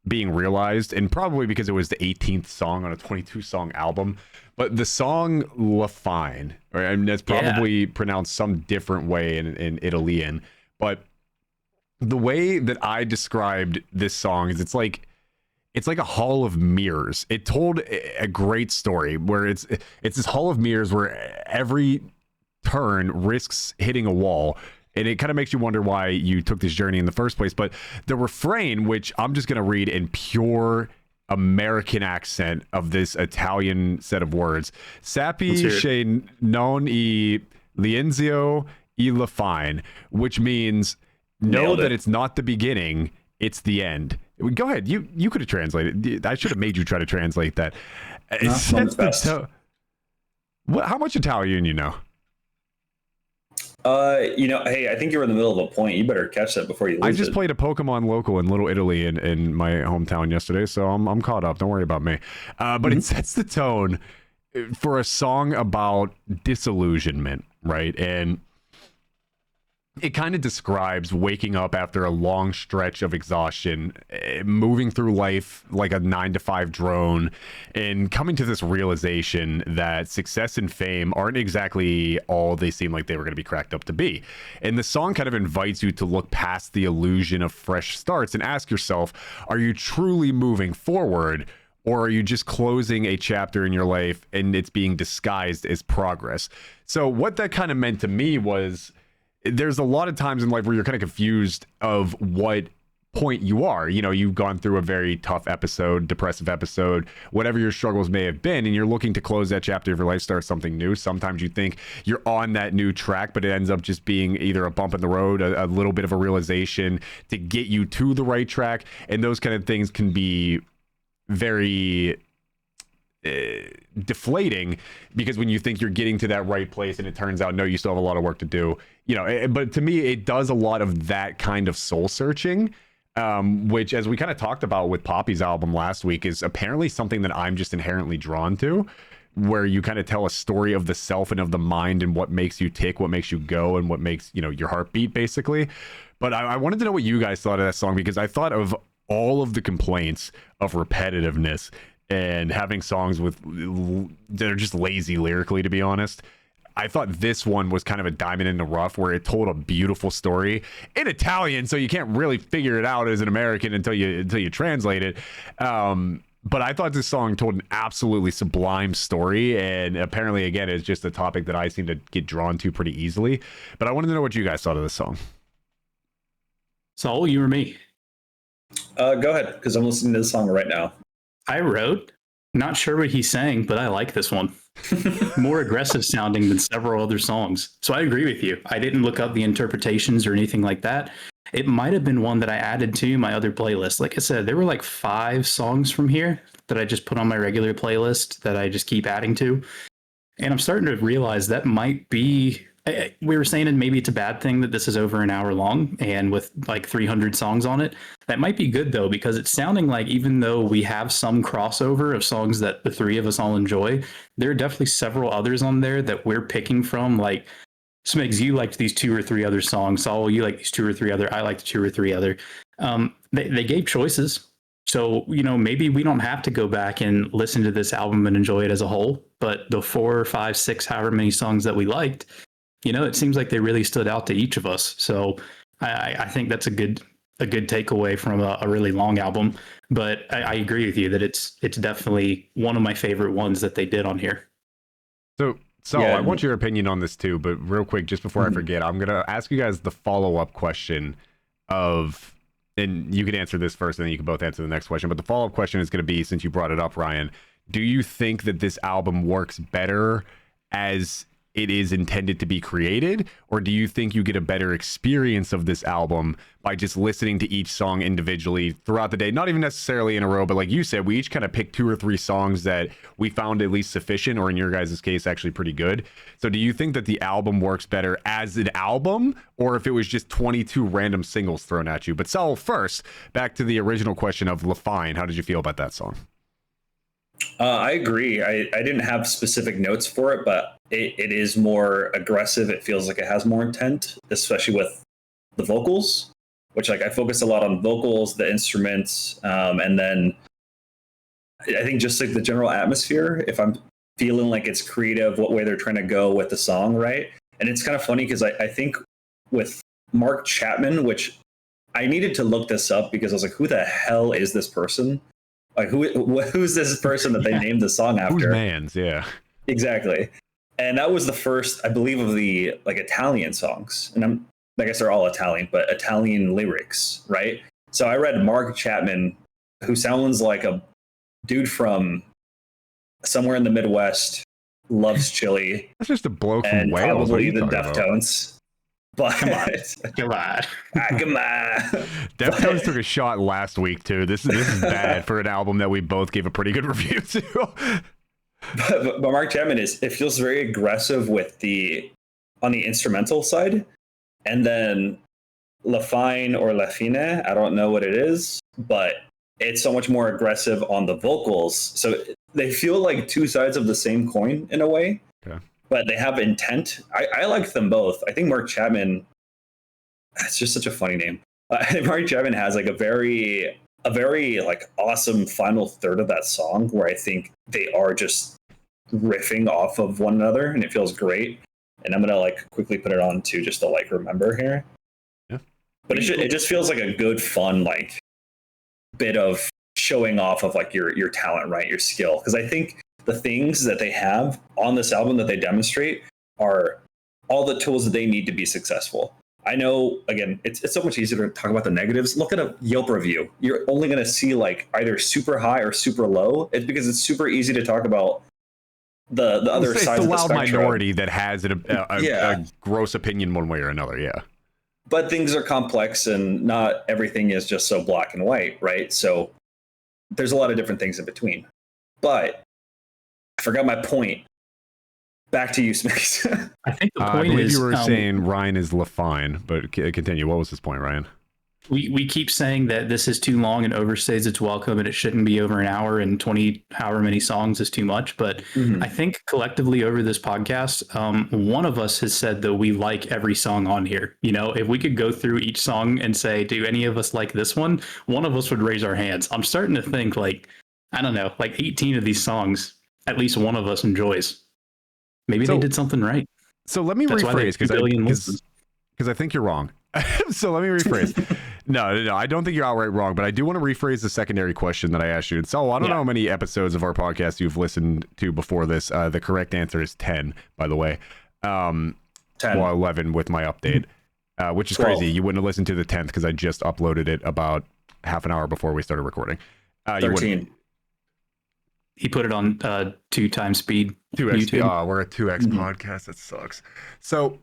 being realized, and probably because it was the 18th song on a 22-song album. But the song La Fine, right? I mean, that's probably pronounced some different way in Italian, but the way that I described this song is it's like a hall of mirrors. It told a great story where it's this hall of mirrors where every turn risks hitting a wall. And it kind of makes you wonder why you took this journey in the first place. But the refrain, which I'm just going to read in pure American accent of this Italian set of words. Sappi che non I l'inizio e la fine, which means know that it's not the beginning, it's the end. Go ahead. You could have translated. I should have made you try to translate that. How much Italian you know?
Hey, I think you were in the middle of a point. You better catch that before you lose
I just played a Pokemon local in Little Italy in my hometown yesterday, so I'm caught up. Don't worry about me. But it sets the tone for a song about disillusionment, right? And it kind of describes waking up after a long stretch of exhaustion, moving through life like a 9 to 5 drone, and coming to this realization that success and fame aren't exactly all they seem like they were going to be cracked up to be. And the song kind of invites you to look past the illusion of fresh starts and ask yourself, are you truly moving forward? Or are you just closing a chapter in your life and it's being disguised as progress? So what that kind of meant to me was, there's a lot of times in life where you're kind of confused of what point you are. You know, you've gone through a very tough episode, depressive episode, whatever your struggles may have been, and you're looking to close that chapter of your life, start something new. Sometimes you think you're on that new track, but it ends up just being either a bump in the road, a little bit of a realization to get you to the right track. And those kind of things can be very deflating, because when you think you're getting to that right place and it turns out no, you still have a lot of work to do, you know. But to me, it does a lot of that kind of soul searching, which, as we kind of talked about with Poppy's album last week, is apparently something that I'm just inherently drawn to, where you kind of tell a story of the self and of the mind and what makes you tick, what makes you go, and what makes, you know, your heart beat, basically. But I wanted to know what you guys thought of that song, because I thought of all of the complaints of repetitiveness and having songs with that are just lazy lyrically, to be honest. I thought this one was kind of a diamond in the rough, where it told a beautiful story in Italian, so you can't really figure it out as an American until you translate it. But I thought this song told an absolutely sublime story, and apparently, again, it's just a topic that I seem to get drawn to pretty easily. But I wanted to know what you guys thought of this song.
Saul, you or me?
Go ahead, because I'm listening to the song right now.
I wrote, not sure what he's saying, but I like this one. More aggressive sounding than several other songs. So I agree with you. I didn't look up the interpretations or anything like that. It might have been one that I added to my other playlist. Like I said, there were like 5 songs from here that I just put on my regular playlist that I just keep adding to. And I'm starting to realize that might be, we were saying, and maybe it's a bad thing that this is over an hour long and with like 300 songs on it. That might be good though, because it's sounding like, even though we have some crossover of songs that the 3 of us all enjoy, there are definitely several others on there that we're picking from. Like, Smigs, you liked these 2 or 3 other songs. Saul, you like these 2 or 3 other. I liked 2 or 3 other. They gave choices. So, you know, maybe we don't have to go back and listen to this album and enjoy it as a whole. But the 4 or 5, 6, however many songs that we liked, you know, it seems like they really stood out to each of us. So I think that's a good takeaway from a really long album. But I agree with you that it's definitely one of my favorite ones that they did on here.
So yeah, I want your opinion on this too, but real quick, just before I forget, I'm going to ask you guys the follow-up question of, and you can answer this first and then you can both answer the next question, but the follow-up question is going to be, since you brought it up, Ryan, do you think that this album works better as it is intended to be created, or do you think you get a better experience of this album by just listening to each song individually throughout the day? Not even necessarily in a row, but like you said, we each kind of picked 2 or 3 songs that we found at least sufficient, or in your guys' case, actually pretty good. So do you think that the album works better as an album, or if it was just 22 random singles thrown at you? But Saul, first, back to the original question of La Fine, how did you feel about that song?
I agree. I didn't have specific notes for it, but it is more aggressive. It feels like it has more intent, especially with the vocals, which, like, I focus a lot on vocals, the instruments, and then I think just like the general atmosphere, if I'm feeling like it's creative, what way they're trying to go with the song, right? And it's kind of funny because I think with Mark Chapman, which I needed to look this up because I was like, who the hell is this person? Like, who's this person that they named the song after?
Who's Mans? Yeah,
exactly. And that was the first, I believe, of the like Italian songs. And I guess they're all Italian, but Italian lyrics, right? So I read Mark Chapman, who sounds like a dude from somewhere in the Midwest, loves chili.
That's just a bloke from
and
Wales.
Probably the Deftones. But
come on.
Come on.
Deftones took a shot last week too. This is bad for an album that we both gave a pretty good review to.
but Mark Chapman it feels very aggressive with on the instrumental side, and then La Fine or La Fine, I don't know what it is, but it's so much more aggressive on the vocals. So they feel like 2 sides of the same coin in a way.
Okay.
But they have intent. I like them both. I think Mark Chapman it's just such a funny name. Marty Chapman has like a very like awesome final third of that song where I think they are just riffing off of one another, and it feels great. And I'm gonna like quickly put it on too, just to like remember here.
Yeah.
But it just feels like a good, fun like bit of showing off of like your talent, right? Your skill. Because I think the things that they have on this album that they demonstrate are all the tools that they need to be successful. I know, again, it's so much easier to talk about the negatives. Look at a Yelp review. You're only going to see like either super high or super low. It's because it's super easy to talk about the other side of the
loud
spectrum.
minority that has a gross opinion one way or another. Yeah.
But things are complex and not everything is just so black and white, right? So there's a lot of different things in between. But I forgot my point. Back to you, Smix.
I think the point
I believe
is
you were saying Ryan is LaFine, but continue. What was his point, Ryan?
we keep saying that this is too long and overstays its welcome, and it shouldn't be over an hour, and 20 however many songs is too much. But I think collectively over this podcast, one of us has said that we like every song on here. You know, if we could go through each song and say, do any of us like this one? One of us would raise our hands. I'm starting to think like, I don't know, like 18 of these songs, at least one of us enjoys. Maybe they did something right.
So let me rephrase because I think you're wrong. So let me rephrase. No, I don't think you're outright wrong, but I do want to rephrase the secondary question that I asked you. And so I don't know how many episodes of our podcast you've listened to before this. The correct answer is 10, by the way.
10.
Well, 11 with my update, which is
12.
crazy. You wouldn't have listened to the 10th because I just uploaded it about half an hour before we started recording.
13.
He put it on 2x speed.
2x. Oh, we're a 2x podcast. That sucks. So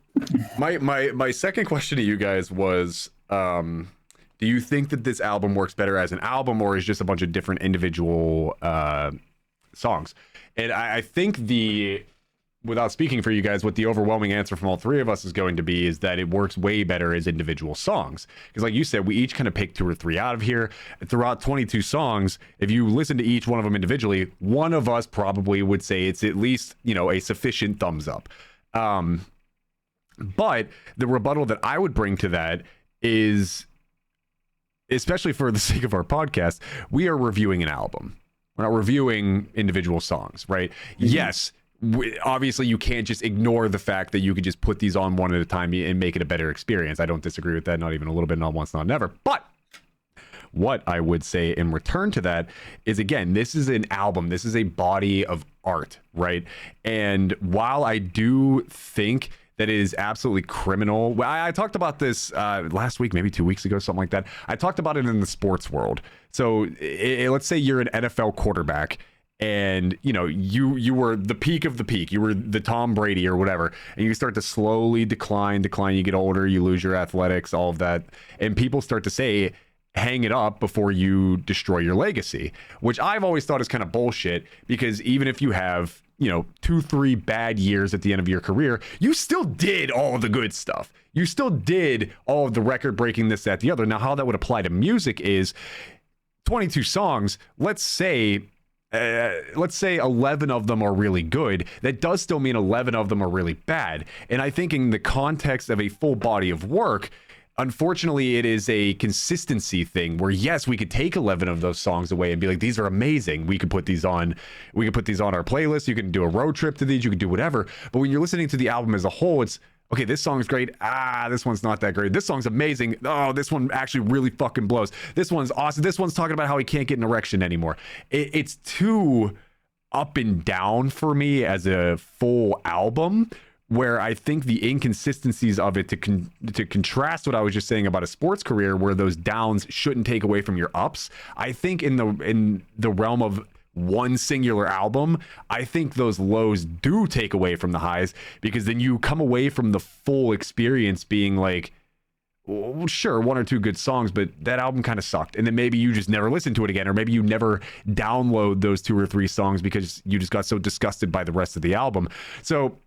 my second question to you guys was, do you think that this album works better as an album or is just a bunch of different individual songs? And I think without speaking for you guys, what the overwhelming answer from all three of us is going to be is that it works way better as individual songs. Because like you said, we each kind of picked 2 or 3 out of here. Throughout 22 songs, if you listen to each one of them individually, one of us probably would say it's at least, a sufficient thumbs up. But the rebuttal that I would bring to that is, especially for the sake of our podcast, we are reviewing an album. We're not reviewing individual songs, right? Yes. Obviously, you can't just ignore the fact that you could just put these on one at a time and make it a better experience. I don't disagree with that, not even a little bit, not once, not never. But what I would say in return to that is, again, this is an album. This is a body of art, right? And while I do think that it is absolutely criminal, I talked about this last week, maybe 2 weeks ago, something like that. I talked about it in the sports world. So let's say you're an NFL quarterback, and you were the peak of the peak. You were the Tom Brady or whatever, and you start to slowly decline. You get older, you lose your athletics, all of that, and people start to say, hang it up before you destroy your legacy, which I've always thought is kind of bullshit, because even if you have 2-3 bad years at the end of your career, you still did all of the good stuff. You still did all of the record breaking, this, that, the other. Now, how that would apply to music is 22 songs. Let's say 11 of them are really good. That does still mean 11 of them are really bad. And I think in the context of a full body of work, unfortunately, it is a consistency thing where, yes, we could take 11 of those songs away and be like, these are amazing. We could put these on our playlist. You can do a road trip to these. You can do whatever. But when you're listening to the album as a whole, it's, okay, this song's great. This one's not that great. This song's amazing. Oh, this one actually really fucking blows. This one's awesome. This one's talking about how he can't get an erection anymore. It's too up and down for me as a full album, where I think the inconsistencies of it, to contrast what I was just saying about a sports career, where those downs shouldn't take away from your ups. I think in the realm of one singular album, I think those lows do take away from the highs, because then you come away from the full experience being like, well, sure, 1 or 2 good songs, but that album kind of sucked. And then maybe you just never listen to it again, or maybe you never download those 2 or 3 songs because you just got so disgusted by the rest of the album. So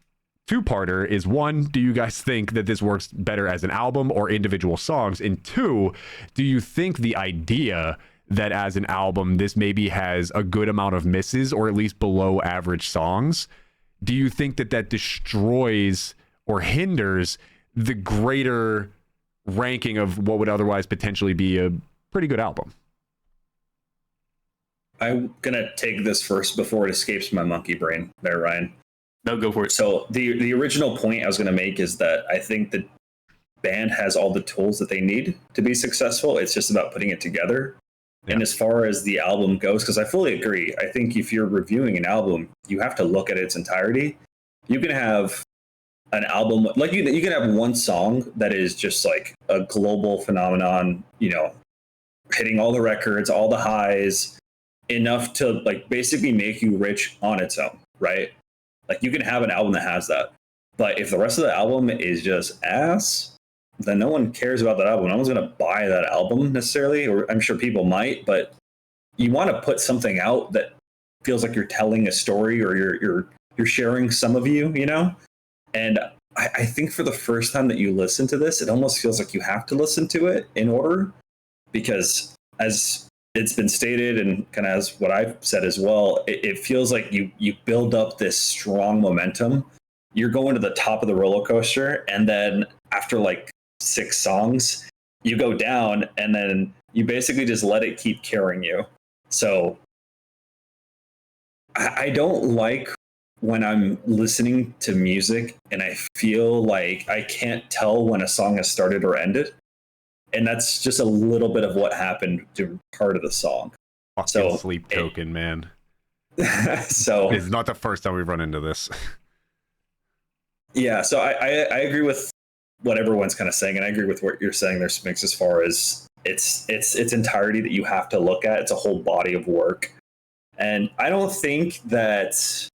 2-parter is, 1, do you guys think that this works better as an album or individual songs? And 2, do you think the idea that as an album, this maybe has a good amount of misses or at least below average songs, do you think that destroys or hinders the greater ranking of what would otherwise potentially be a pretty good album.
I'm gonna take this first before it escapes my monkey brain there, Ryan.
No, go for it.
So the original point I was gonna make is that I think the band has all the tools that they need to be successful. It's just about putting it together. Yeah. And as far as the album goes, because I fully agree, I think if you're reviewing an album, you have to look at its entirety. You can have an album like you can have one song that is just like a global phenomenon, you know, hitting all the records, all the highs, enough to like basically make you rich on its own, right? Like you can have an album that has that. But if the rest of the album is just ass, then no one cares about that album. No one's going to buy that album necessarily, or I'm sure people might, but you want to put something out that feels like you're telling a story or you're sharing some of you, you know? And I think for the first time that you listen to this, it almost feels like you have to listen to it in order, because as it's been stated and kind of as what I've said as well, it feels like you build up this strong momentum. You're going to the top of the roller coaster, and then after like 6 songs, you go down, and then you basically just let it keep carrying you. So I don't like when I'm listening to music and I feel like I can't tell when a song has started or ended. And that's just a little bit of what happened to part of the song.
Fucking sleep token, man.
So
it's not the first time we've run into this.
Yeah, so I agree with what everyone's kind of saying, and I agree with what you're saying there, Smix, as far as its entirety that you have to look at. It's a whole body of work. And I don't think that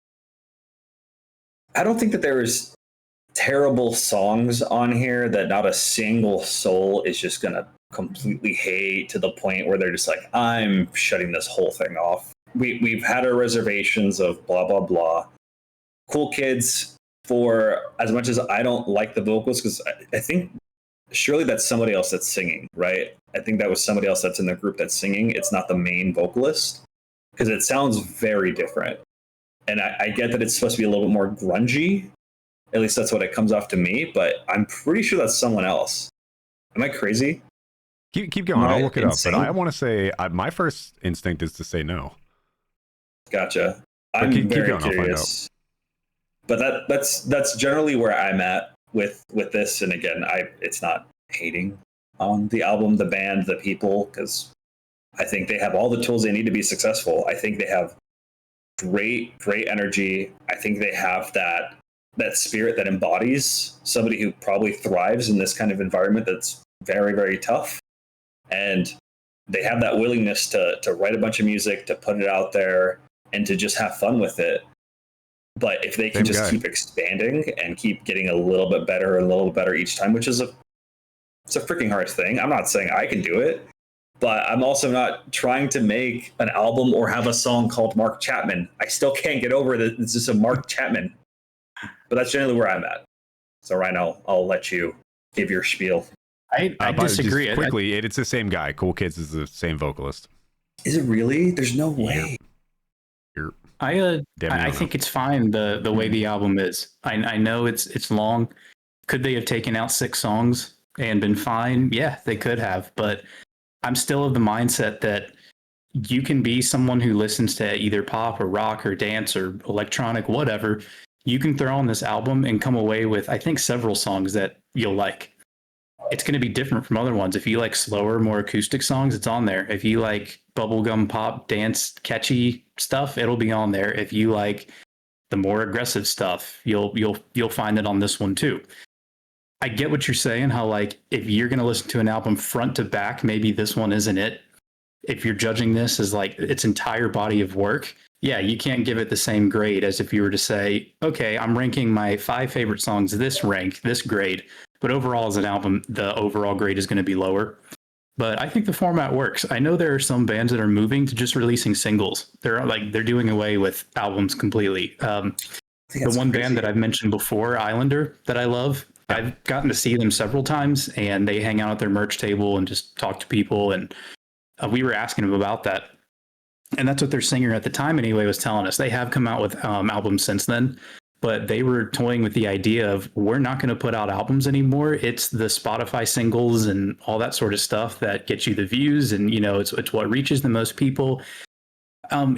there's terrible songs on here that not a single soul is just gonna completely hate to the point where they're just like, I'm shutting this whole thing off. We've had our reservations of blah blah blah. Cool Kids, for as much as I don't like the vocals, because I think surely that's somebody else that's singing, right? I think that was somebody else that's in the group that's singing. It's not the main vocalist, because it sounds very different. And I get that it's supposed to be a little bit more grungy. At least that's what it comes off to me, but I'm pretty sure that's someone else. Am I crazy?
Keep going. I'll look it up. But I want to say my first instinct is to say no.
Gotcha. I'm very curious. But that's generally where I'm at with this. And again, it's not hating on the album, the band, the people, because I think they have all the tools they need to be successful. I think they have great energy. I think they have that spirit that embodies somebody who probably thrives in this kind of environment that's very, very tough. And they have that willingness to write a bunch of music, to put it out there, and to just have fun with it. But if they can keep expanding and keep getting a little bit better each time, which is it's a freaking hard thing. I'm not saying I can do it, but I'm also not trying to make an album or have a song called Mark Chapman. I still can't get over that it's just a Mark Chapman. But that's generally where I'm at. So Ryan, I'll let you give your spiel.
I disagree.
Quickly, it's the same guy. Cool Kids is the same vocalist.
Is it really? There's no way.
I think it's fine the way the album is. I know it's long. Could they have taken out 6 songs and been fine? Yeah, they could have. But I'm still of the mindset that you can be someone who listens to either pop or rock or dance or electronic, whatever. You can throw on this album and come away with, I think, several songs that you'll like. It's going to be different from other ones. If you like slower, more acoustic songs, it's on there. If you like bubblegum pop, dance, catchy stuff, it'll be on there. If you like the more aggressive stuff, you'll find it on this one too. I get what you're saying, how like if you're going to listen to an album front to back, maybe this one isn't it. If you're judging this as like its entire body of work, yeah, you can't give it the same grade as if you were to say, okay, I'm ranking my 5 favorite songs this rank, this grade. But overall, as an album, the overall grade is going to be lower. But I think the format works. I know there are some bands that are moving to just releasing singles. They're doing away with albums completely. The one band that I've mentioned before, Islander, that I love, I've gotten to see them several times, and they hang out at their merch table and just talk to people. And we were asking them about that. And that's what their singer at the time anyway was telling us. They have come out with albums since then. but they were toying with the idea of we're not going to put out albums anymore. It's the Spotify singles and all that sort of stuff that gets you the views, and it's what reaches the most people.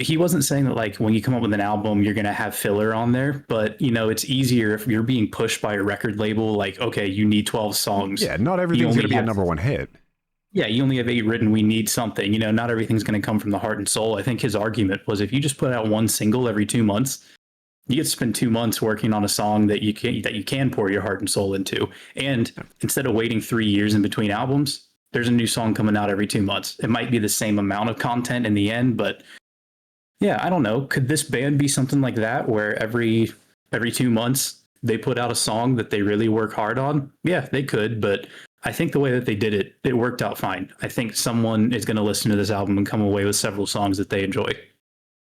He wasn't saying that like when you come up with an album you're going to have filler on there, but it's easier if you're being pushed by a record label like, okay, you need 12 songs.
Yeah, not everything's going to be a number one hit.
Yeah, you only have 8 written. We need something. Not everything's going to come from the heart and soul. I think his argument was if you just put out one single every 2 months, you get to spend 2 months working on a song that you can pour your heart and soul into. And instead of waiting 3 years in between albums, there's a new song coming out every 2 months. It might be the same amount of content in the end, but yeah, I don't know. Could this band be something like that where every 2 months they put out a song that they really work hard on? Yeah, they could, but I think the way that they did it, it worked out fine. I think someone is going to listen to this album and come away with several songs that they enjoy.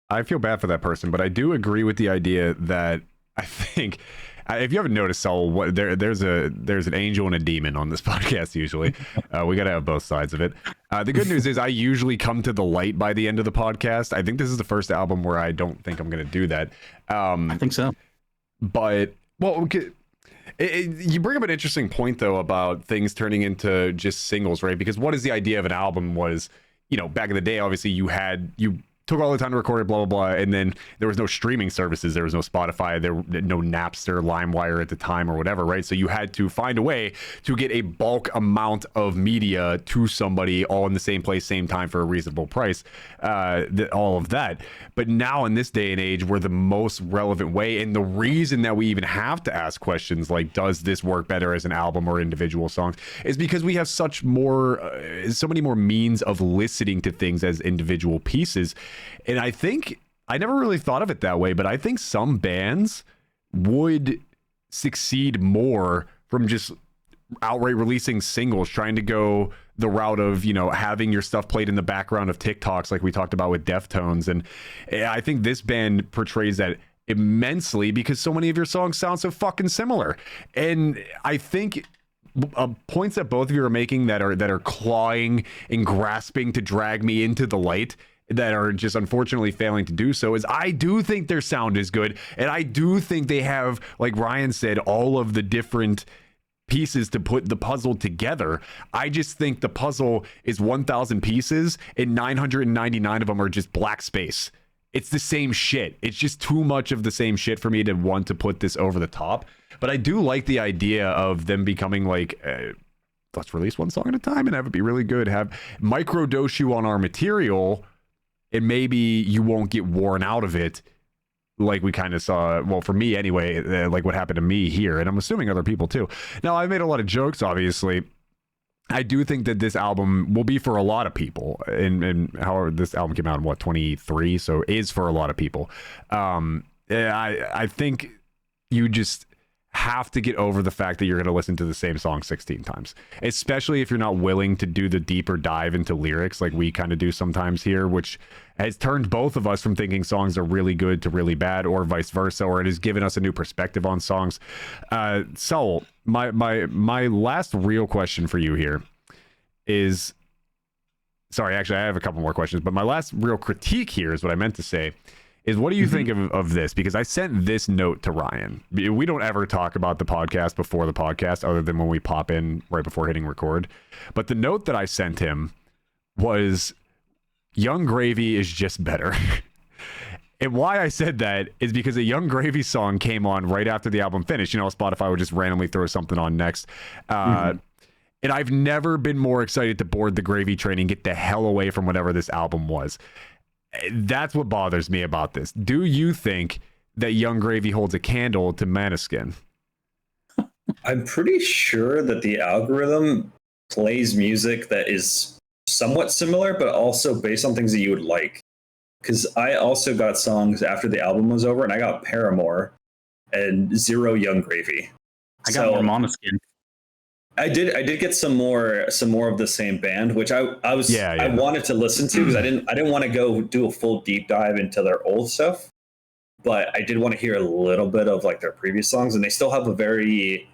I feel bad for that person, but I do agree with the idea that I think if you haven't noticed, Saul, there's an angel and a demon on this podcast usually. We got to have both sides of it. The good news is I usually come to the light by the end of the podcast. I think this is the first album where I don't think I'm going to do that.
I think so.
But, well, you bring up an interesting point, though, about things turning into just singles, right? Because what is the idea of an album was, back in the day, obviously you took all the time to record it, blah, blah, blah. And then there was no streaming services. There was no Spotify. There no Napster, LimeWire at the time or whatever, right? So you had to find a way to get a bulk amount of media to somebody all in the same place, same time for a reasonable price, all of that. But now in this day and age, we're the most relevant way. And the reason that we even have to ask questions like, does this work better as an album or individual songs, is because we have so many more means of listening to things as individual pieces. And I think I never really thought of it that way, but I think some bands would succeed more from just outright releasing singles, trying to go the route of, having your stuff played in the background of TikToks like we talked about with Deftones. And I think this band portrays that immensely because so many of your songs sound so fucking similar. And I think points that both of you are making that are clawing and grasping to drag me into the light, that are just unfortunately failing to do so, is I do think their sound is good. And I do think they have, like Ryan said, all of the different pieces to put the puzzle together. I just think the puzzle is 1,000 pieces and 999 of them are just black space. It's the same shit. It's just too much of the same shit for me to want to put this over the top. But I do like the idea of them becoming like, let's release one song at a time and have it be really good. Have microdose you on our material, and maybe you won't get worn out of it like we kind of saw, well, for me anyway, like what happened to me here, and I'm assuming other people too. Now, I've made a lot of jokes, obviously. I do think that this album will be for a lot of people, and however, this album came out in, 23, so is for a lot of people. I think you just have to get over the fact that you're going to listen to the same song 16 times, especially if you're not willing to do the deeper dive into lyrics like we kind of do sometimes here, which has turned both of us from thinking songs are really good to really bad, or vice versa, or it has given us a new perspective on songs. Saul, my last real question for you here is, sorry, actually I have a couple more questions, but my last real critique here is what I meant to say is, what do you think of this? Because I sent this note to Ryan. We don't ever talk about the podcast before the podcast other than when we pop in right before hitting record. But the note that I sent him was, Young Gravy is just better. And why I said that is because a Young Gravy song came on right after the album finished. Spotify would just randomly throw something on next. And I've never been more excited to board the gravy train and get the hell away from whatever this album was. That's what bothers me about this. Do you think that Young Gravy holds a candle to Manaskin?
I'm pretty sure that the algorithm plays music that is somewhat similar, but also based on things that you would like. Because I also got songs after the album was over, and I got Paramore and zero Young Gravy.
I got more Maneskin.
I did get some more of the same band, which I wanted to listen to because I didn't want to go do a full deep dive into their old stuff, but I did want to hear a little bit of like their previous songs, and they still have a very,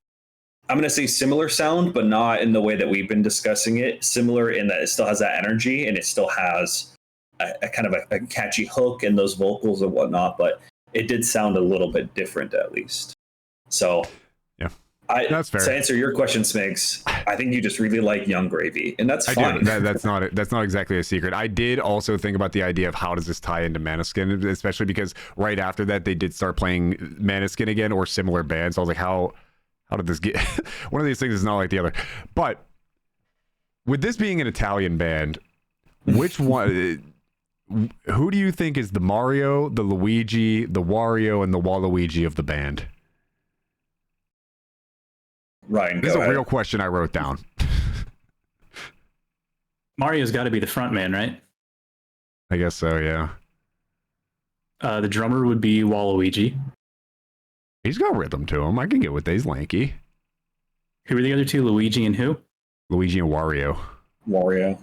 I'm going to say similar sound, but not in the way that we've been discussing it. Similar in that it still has that energy and it still has a kind of a catchy hook and those vocals and whatnot. But it did sound a little bit different, at least. So,
yeah, that's fair.
To answer your question, Smigs, I think you just really like Young Gravy, and that's fine.
That's not exactly a secret. I did also think about the idea of how does this tie into Manaskin, especially because right after that they did start playing Maneskin again or similar bands. I was like, how did this get? One of these things is not like the other. But with this being an Italian band, which one? Who do you think is the Mario, the Luigi, the Wario, and the Waluigi of the band?
Ryan,
this is a real question I wrote down.
Mario's got to be the front man, right?
I guess so, yeah.
The drummer would be Waluigi.
He's got rhythm to him. I can get with that. He's lanky.
Who are the other two? Luigi and who?
Luigi and Wario.
Wario.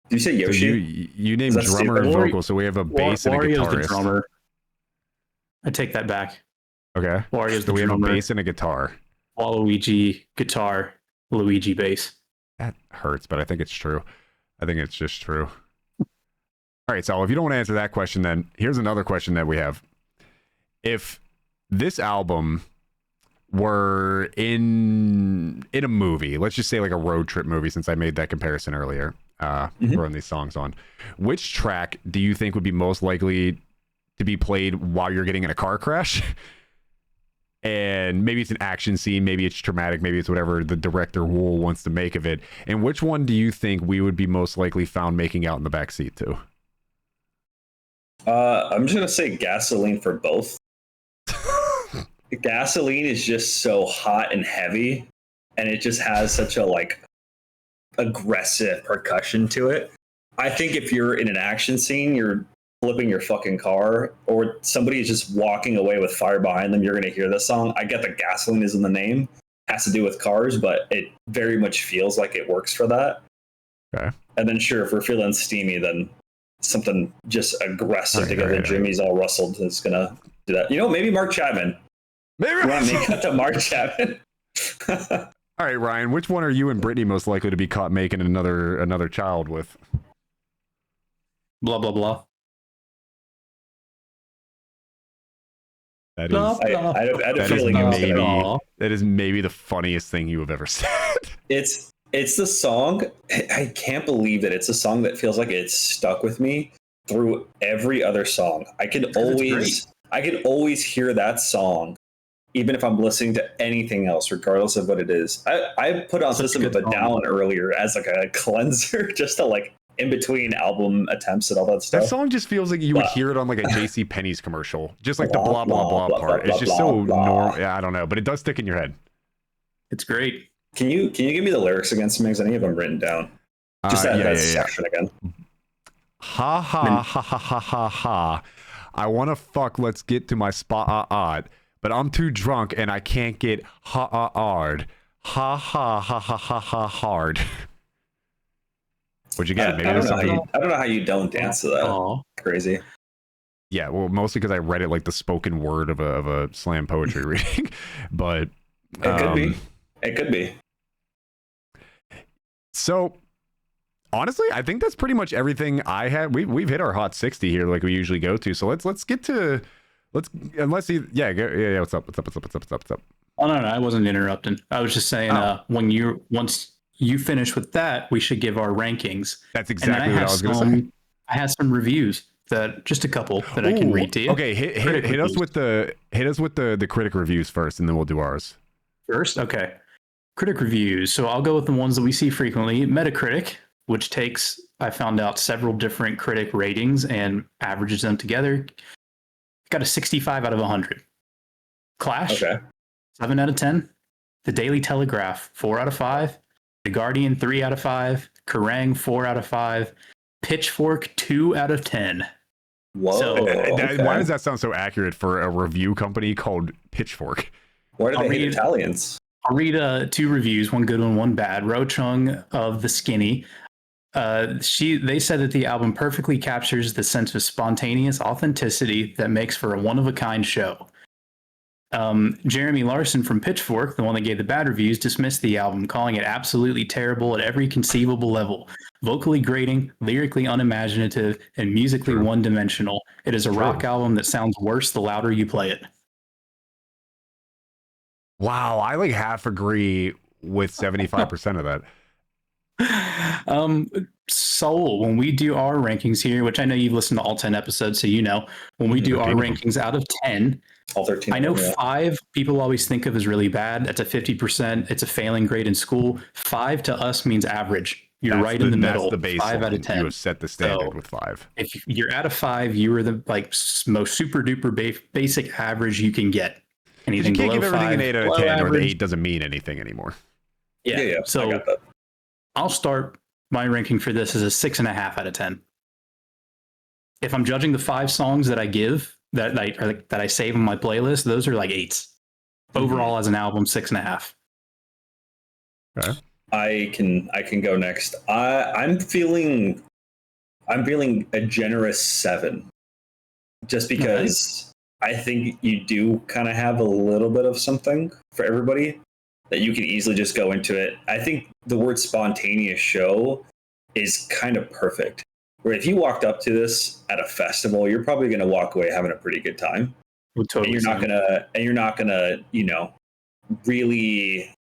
Did you say Yoshi?
So you named drummer and vocal, so we have a bass and a guitarist.
Wario's the drummer. I take that back.
Okay.
Wario's the
we
drummer.
have a bass and a guitar.
Waluigi guitar, Luigi bass.
That hurts, but I think it's true. I think it's just true. All right, so if you don't want to answer that question, then here's another question that we have. If this album were in a movie, let's just say like a road trip movie, since I made that comparison earlier, throwing these songs on, which track do you think would be most likely to be played while you're getting in a car crash? And maybe it's an action scene, maybe it's traumatic, maybe it's whatever the director wants to make of it. And which one do you think we would be most likely found making out in the back seat to?
I'm just gonna say Gasoline for both. Gasoline is just so hot and heavy, and it just has such a like aggressive percussion to it. I think if you're in an action scene, you're flipping your fucking car, or somebody is just walking away with fire behind them, you're going to hear this song. I get that Gasoline is in the name, has to do with cars, but it very much feels like it works for that.
Okay.
And then sure, if we're feeling steamy, then something just aggressive to get the Jimmy's all rustled is going to do that. You know, maybe Mark Chapman.
Maybe
me cut to Mark Chapman.
All right, Ryan, which one are you and Brittany most likely to be caught making another child with?
Blah, blah, blah.
That is maybe the funniest thing you have ever said.
It's the song. I can't believe that it's a song that feels like it's stuck with me through every other song. I can always hear that song, even if I'm listening to anything else, regardless of what it is. I put on System of a Down earlier as like a cleanser, just to like in between album attempts and all that stuff.
That song just feels like you would hear it on like a JC Penney's commercial, just like the blah blah blah part. It's just so normal. Yeah, I don't know, but it does stick in your head.
It's great.
Can you give me the lyrics again, Smigs? I think I have them written down. Just that section again.
Ha ha ha ha ha ha ha. I want to fuck. Let's get to my spot. But I'm too drunk and I can't get hard. Ha ha ha ha ha ha hard. What'd you get? Maybe
I don't know how you don't dance to that.
Aww.
Crazy.
Yeah, well, mostly because I read it like the spoken word of a slam poetry reading. But
it could be. It could be.
So honestly, I think that's pretty much everything I had. We've hit our hot 60 here, like we usually go to. So let's get to what's up.
Oh no, I wasn't interrupting. I was just saying once you finish with that, we should give our rankings.
That's exactly what I was going to say.
I have some reviews just a couple that I can read to you.
Okay, hit us with the critic reviews first, and then we'll do ours.
First, okay. Critic reviews. So I'll go with the ones that we see frequently. Metacritic, which takes, I found out, several different critic ratings and averages them together. Got a 65 out of 100. Clash, 7 out of 10. The Daily Telegraph, 4 out of 5. The Guardian, 3 out of 5. Kerrang, 4 out of 5. Pitchfork, 2 out of 10.
Whoa.
So,
why does that sound so accurate for a review company called Pitchfork?
Why do they hate Italians?
I'll read 2 reviews, one good one, one bad. Ro Chung of The Skinny. They said that the album perfectly captures the sense of spontaneous authenticity that makes for a one-of-a-kind show. Jeremy Larson from Pitchfork, the one that gave the bad reviews, dismissed the album, calling it absolutely terrible at every conceivable level. vocally grating, lyrically unimaginative, and musically one-dimensional. It is a rock album that sounds worse the louder you play it.
Wow, I like half agree with 75% of that.
Soul, when we do our rankings here, which I know you've listened to all 10 episodes, so you know, when we do our rankings out of 10,
all 13.
I know 5 people always think of as really bad. That's a 50%. It's a failing grade in school. 5 to us means average. You're right in the middle.
That's the baseline.
5 out of 10.
You have set the standard with 5.
If you're at a 5, you are the most super duper basic average you can get. Anything
you can't
below
give everything
5,
an 8 out of 10,
average,
or the 8 doesn't mean anything anymore.
Yeah. So
I got that.
I'll start my ranking for this as a 6.5 out of 10. If I'm judging the 5 songs that I give that I save on my playlist, those are like 8s. Overall, as an album, 6.5.
Okay.
I can go next. I'm feeling a generous 7, just because I think you do kind of have a little bit of something for everybody that you can easily just go into it. I think the word spontaneous show is kind of perfect. Where if you walked up to this at a festival, you're probably going to walk away having a pretty good time.
Totally,
and you're not gonna, really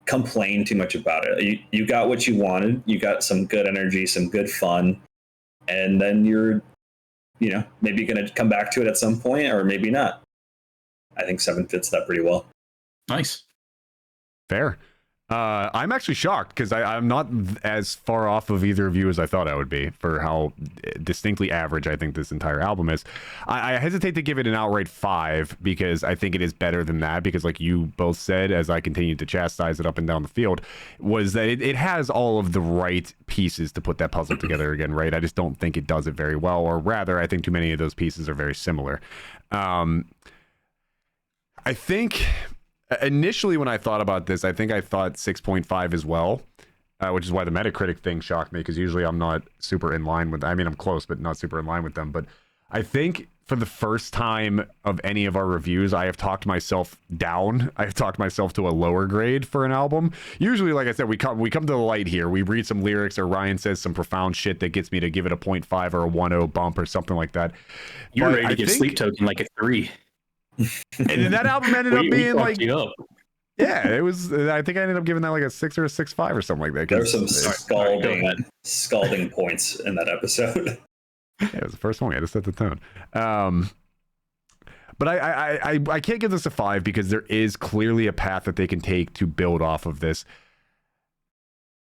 complain too much about it. You got what you wanted. You got some good energy, some good fun, and then you're, maybe going to come back to it at some point, or maybe not. I think 7 fits that pretty well.
Nice.
Fair. I'm actually shocked because I'm not as far off of either of you as I thought I would be for how distinctly average I think this entire album is. I hesitate to give it an outright 5 because I think it is better than that, because like you both said, as I continued to chastise it up and down the field, was that it has all of the right pieces to put that puzzle together again, right? I just don't think it does it very well, or rather, I think too many of those pieces are very similar. I think... Initially, when I thought about this, I think I thought 6.5 as well, which is why the Metacritic thing shocked me, because usually I'm not super in line with... I mean, I'm close, but not super in line with them. But I think for the first time of any of our reviews, I have talked myself down. I've talked myself to a lower grade for an album. Usually, like I said, we come to the light here. We read some lyrics, or Ryan says some profound shit that gets me to give it a 0.5 or a 1.0 bump or something like that.
You're ready to give Sleep Token like a 3.
And then that album ended up being like, yeah, it was. I think I ended up giving that like a 6 or a 6.5 or something like that.
There were some scalding points in that episode.
Yeah, it was the first one. We had to set the tone. But I can't give this a 5 because there is clearly a path that they can take to build off of this.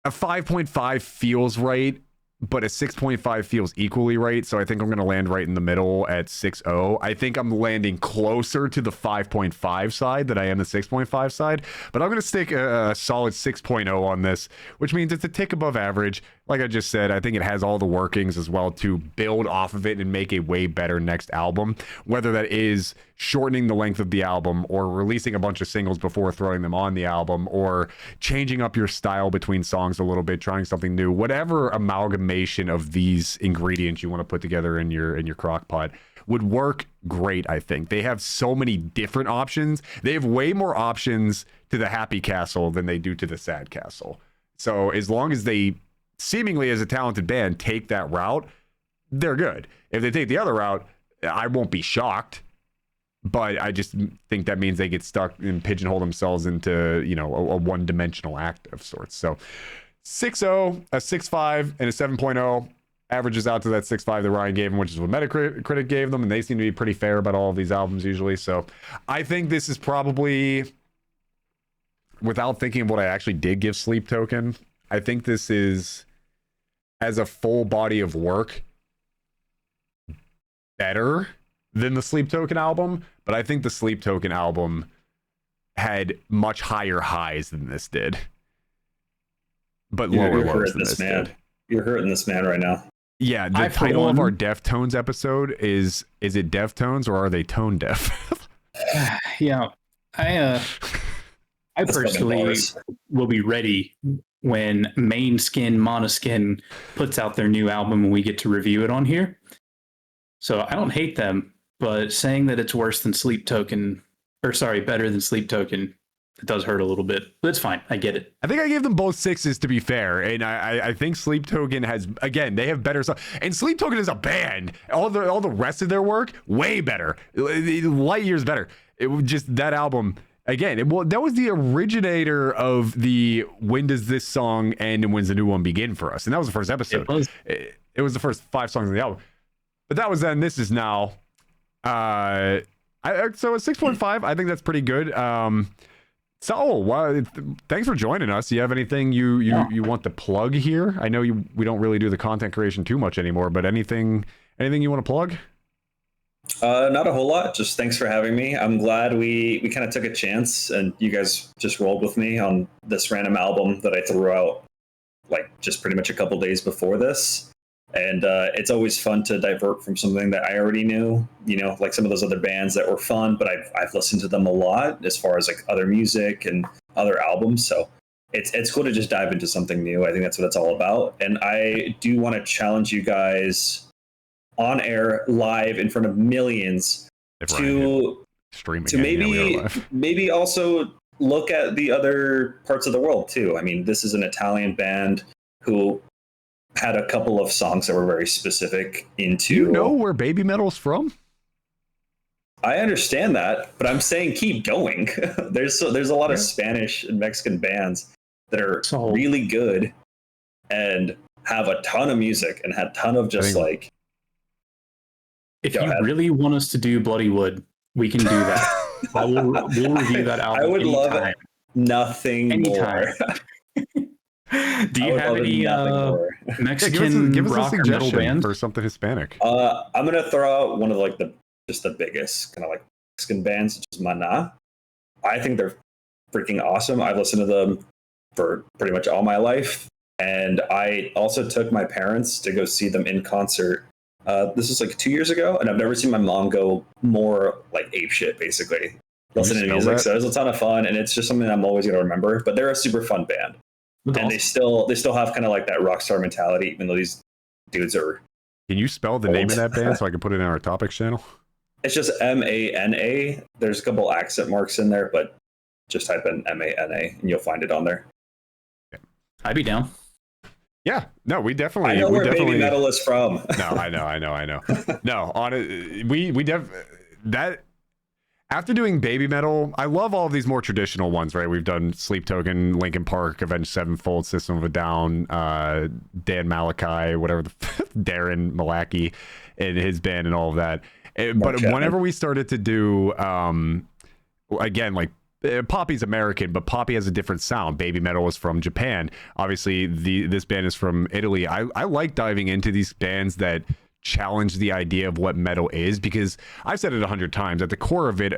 A 5.5 feels right, but a 6.5 feels equally right. So I think I'm going to land right in the middle at 6.0. I think I'm landing closer to the 5.5 side than I am the 6.5 side, but I'm going to stick a solid 6.0 on this, which means it's a tick above average. Like I just said, I think it has all the workings as well to build off of it and make a way better next album, whether that is shortening the length of the album, or releasing a bunch of singles before throwing them on the album, or changing up your style between songs a little bit, trying something new. Whatever amalgamation of these ingredients you want to put together in your crock pot would work great. I think they have so many different options. They have way more options to the happy castle than they do to the sad castle. So as long as they, seemingly as a talented band, take that route, they're good. If they take the other route, I won't be shocked, but I just think that means they get stuck and pigeonhole themselves into, a one-dimensional act of sorts. So 6.0, a 6.5, and a 7.0 averages out to that 6.5 that Ryan gave them, which is what Metacritic gave them, and they seem to be pretty fair about all of these albums usually. So I think this is probably, without thinking of what I actually did give Sleep Token, I think this is, as a full body of work, better than the Sleep Token album, but I think the Sleep Token album had much higher highs than this did, but lower lows than this did.
You're hurting this man right now.
Yeah, the title of our Deftones episode is it Deftones or are they tone deaf?
Yeah, I personally will be ready when Mainskin, Manaskin puts out their new album and we get to review it on here. So I don't hate them, but saying that it's worse than Sleep Token, or sorry, better than Sleep Token, it does hurt a little bit, but it's fine. I get it.
I think I gave them both 6s to be fair, and I think Sleep Token has, again, they have better stuff. And Sleep Token is a band. All the rest of their work way better, light years better. It was just that album again. That was the originator of the when does this song end and when's the new one begin for us, and that was the first episode. It was the first 5 songs of the album, but that was then. This is now. So a 6.5. I think that's pretty good. So, thanks for joining us. Do you have anything you want to plug here? I know we don't really do the content creation too much anymore, but anything you want to plug?
Not a whole lot. Just thanks for having me. I'm glad we kind of took a chance and you guys just rolled with me on this random album that I threw out like just pretty much a couple days before this. And it's always fun to divert from something that I already knew, like some of those other bands that were fun, but I've listened to them a lot as far as like other music and other albums. So it's cool to just dive into something new. I think that's what it's all about. And I do want to challenge you guys on air live in front of millions to maybe also look at the other parts of the world too. I mean, this is an Italian band who had a couple of songs that were very specific into.
You know where Baby Metal's from?
I understand that, but I'm saying keep going. There's a lot of Spanish and Mexican bands that are really good and have a ton of music and had a ton of just like.
If you really want us to do Bloody Wood, we can do that. We'll review that album.
I would
anytime.
love it. Nothing more.
Do you have any Mexican
give us
rock
a
or metal
suggestion
bands
for something Hispanic?
I'm gonna throw out one of like the biggest kind of like Mexican bands, which is Maná. I think they're freaking awesome. I've listened to them for pretty much all my life, and I also took my parents to go see them in concert. This was like 2 years ago, and I've never seen my mom go more like ape shit, basically listening to music. So it was a ton of fun, and it's just something I'm always gonna remember. But they're a super fun band. And awesome. they still have kind of like that rock star mentality, even though these dudes are.
Can you spell the name of that band so I can put it in our topics channel?
It's just Mana. There's a couple accent marks in there, but just type in Mana and you'll find it on there.
I'd be down.
Yeah, no, we definitely.
I know where
definitely,
Baby Metal is from.
No, I know. No, on it, we that. After doing Baby Metal, I love all of these more traditional ones, right? We've done Sleep Token, Linkin Park, Avenged Sevenfold, System of a Down, Dan Malachi, whatever, Darren Malaki and his band and all of that. But whenever we started to do, again, like Poppy's American, but Poppy has a different sound. Baby Metal is from Japan. Obviously, this band is from Italy. I like diving into these bands that challenge the idea of what metal is, because I've said it 100 times, at the core of it,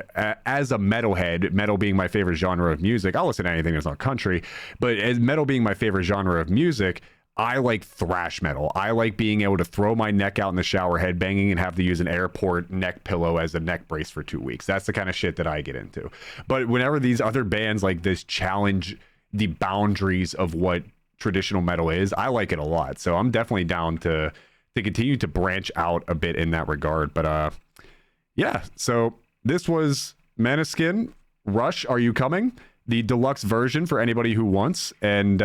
as a metalhead, metal being my favorite genre of music, I'll listen to anything that's not country, but as metal being my favorite genre of music, I like thrash metal. I like being able to throw my neck out in the shower head banging and have to use an airport neck pillow as a neck brace for 2 weeks. That's the kind of shit that I get into. But whenever these other bands like this challenge the boundaries of what traditional metal is, I like it a lot. So I'm definitely down to continue to branch out a bit in that regard. But yeah, so this was Manaskin, Rush, Are You Coming? The deluxe version for anybody who wants. And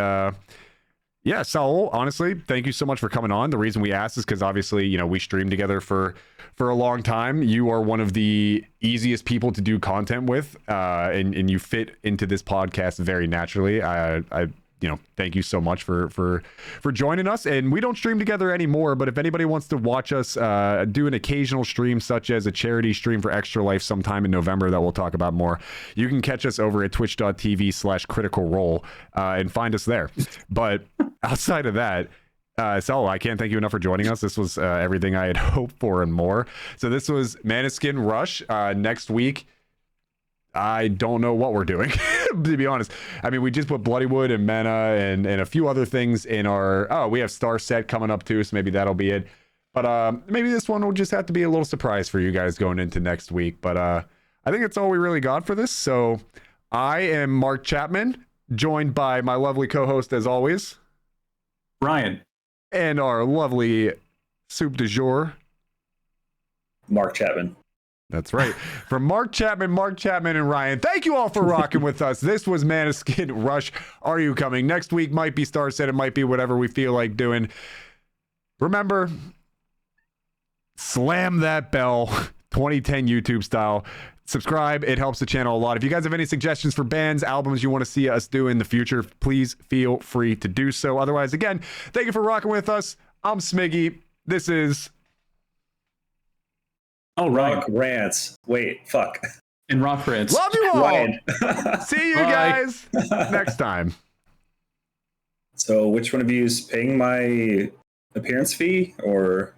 yeah, Saul, honestly, thank you so much for coming on. The reason we asked is because obviously, we streamed together for a long time. You are one of the easiest people to do content with, and you fit into this podcast very naturally. I thank you so much for joining us. And we don't stream together anymore, but if anybody wants to watch us do an occasional stream, such as a charity stream for Extra Life sometime in November that we'll talk about more, you can catch us over at twitch.tv/Critical Role and find us there. But outside of that, Sal, I can't thank you enough for joining us. This was everything I had hoped for and more. So this was Maneskin, Rush. Next week, I don't know what we're doing, to be honest. I mean, we just put Bloody Wood and Mana and a few other things in our... we have Star Set coming up too, so maybe that'll be it. But maybe this one will just have to be a little surprise for you guys going into next week. But I think that's all we really got for this. So I am Mark Chapman, joined by my lovely co-host, as always,
Ryan.
And our lovely soup du jour,
Mark Chapman.
That's right. From Mark Chapman, and Ryan, thank you all for rocking with us. This was Manaskin Rush. Are You Coming? Next week might be Star Set. It might be whatever we feel like doing. Remember, slam that bell, 2010 YouTube style. Subscribe. It helps the channel a lot. If you guys have any suggestions for bands, albums you want to see us do in the future, please feel free to do so. Otherwise, again, thank you for rocking with us. I'm Smiggy. This is...
Oh,
Rock Rants. Wait, fuck.
And Rock Rants.
Love you all.
Ryan.
See you
Bye.
guys next time.
So which one of you is paying my appearance fee or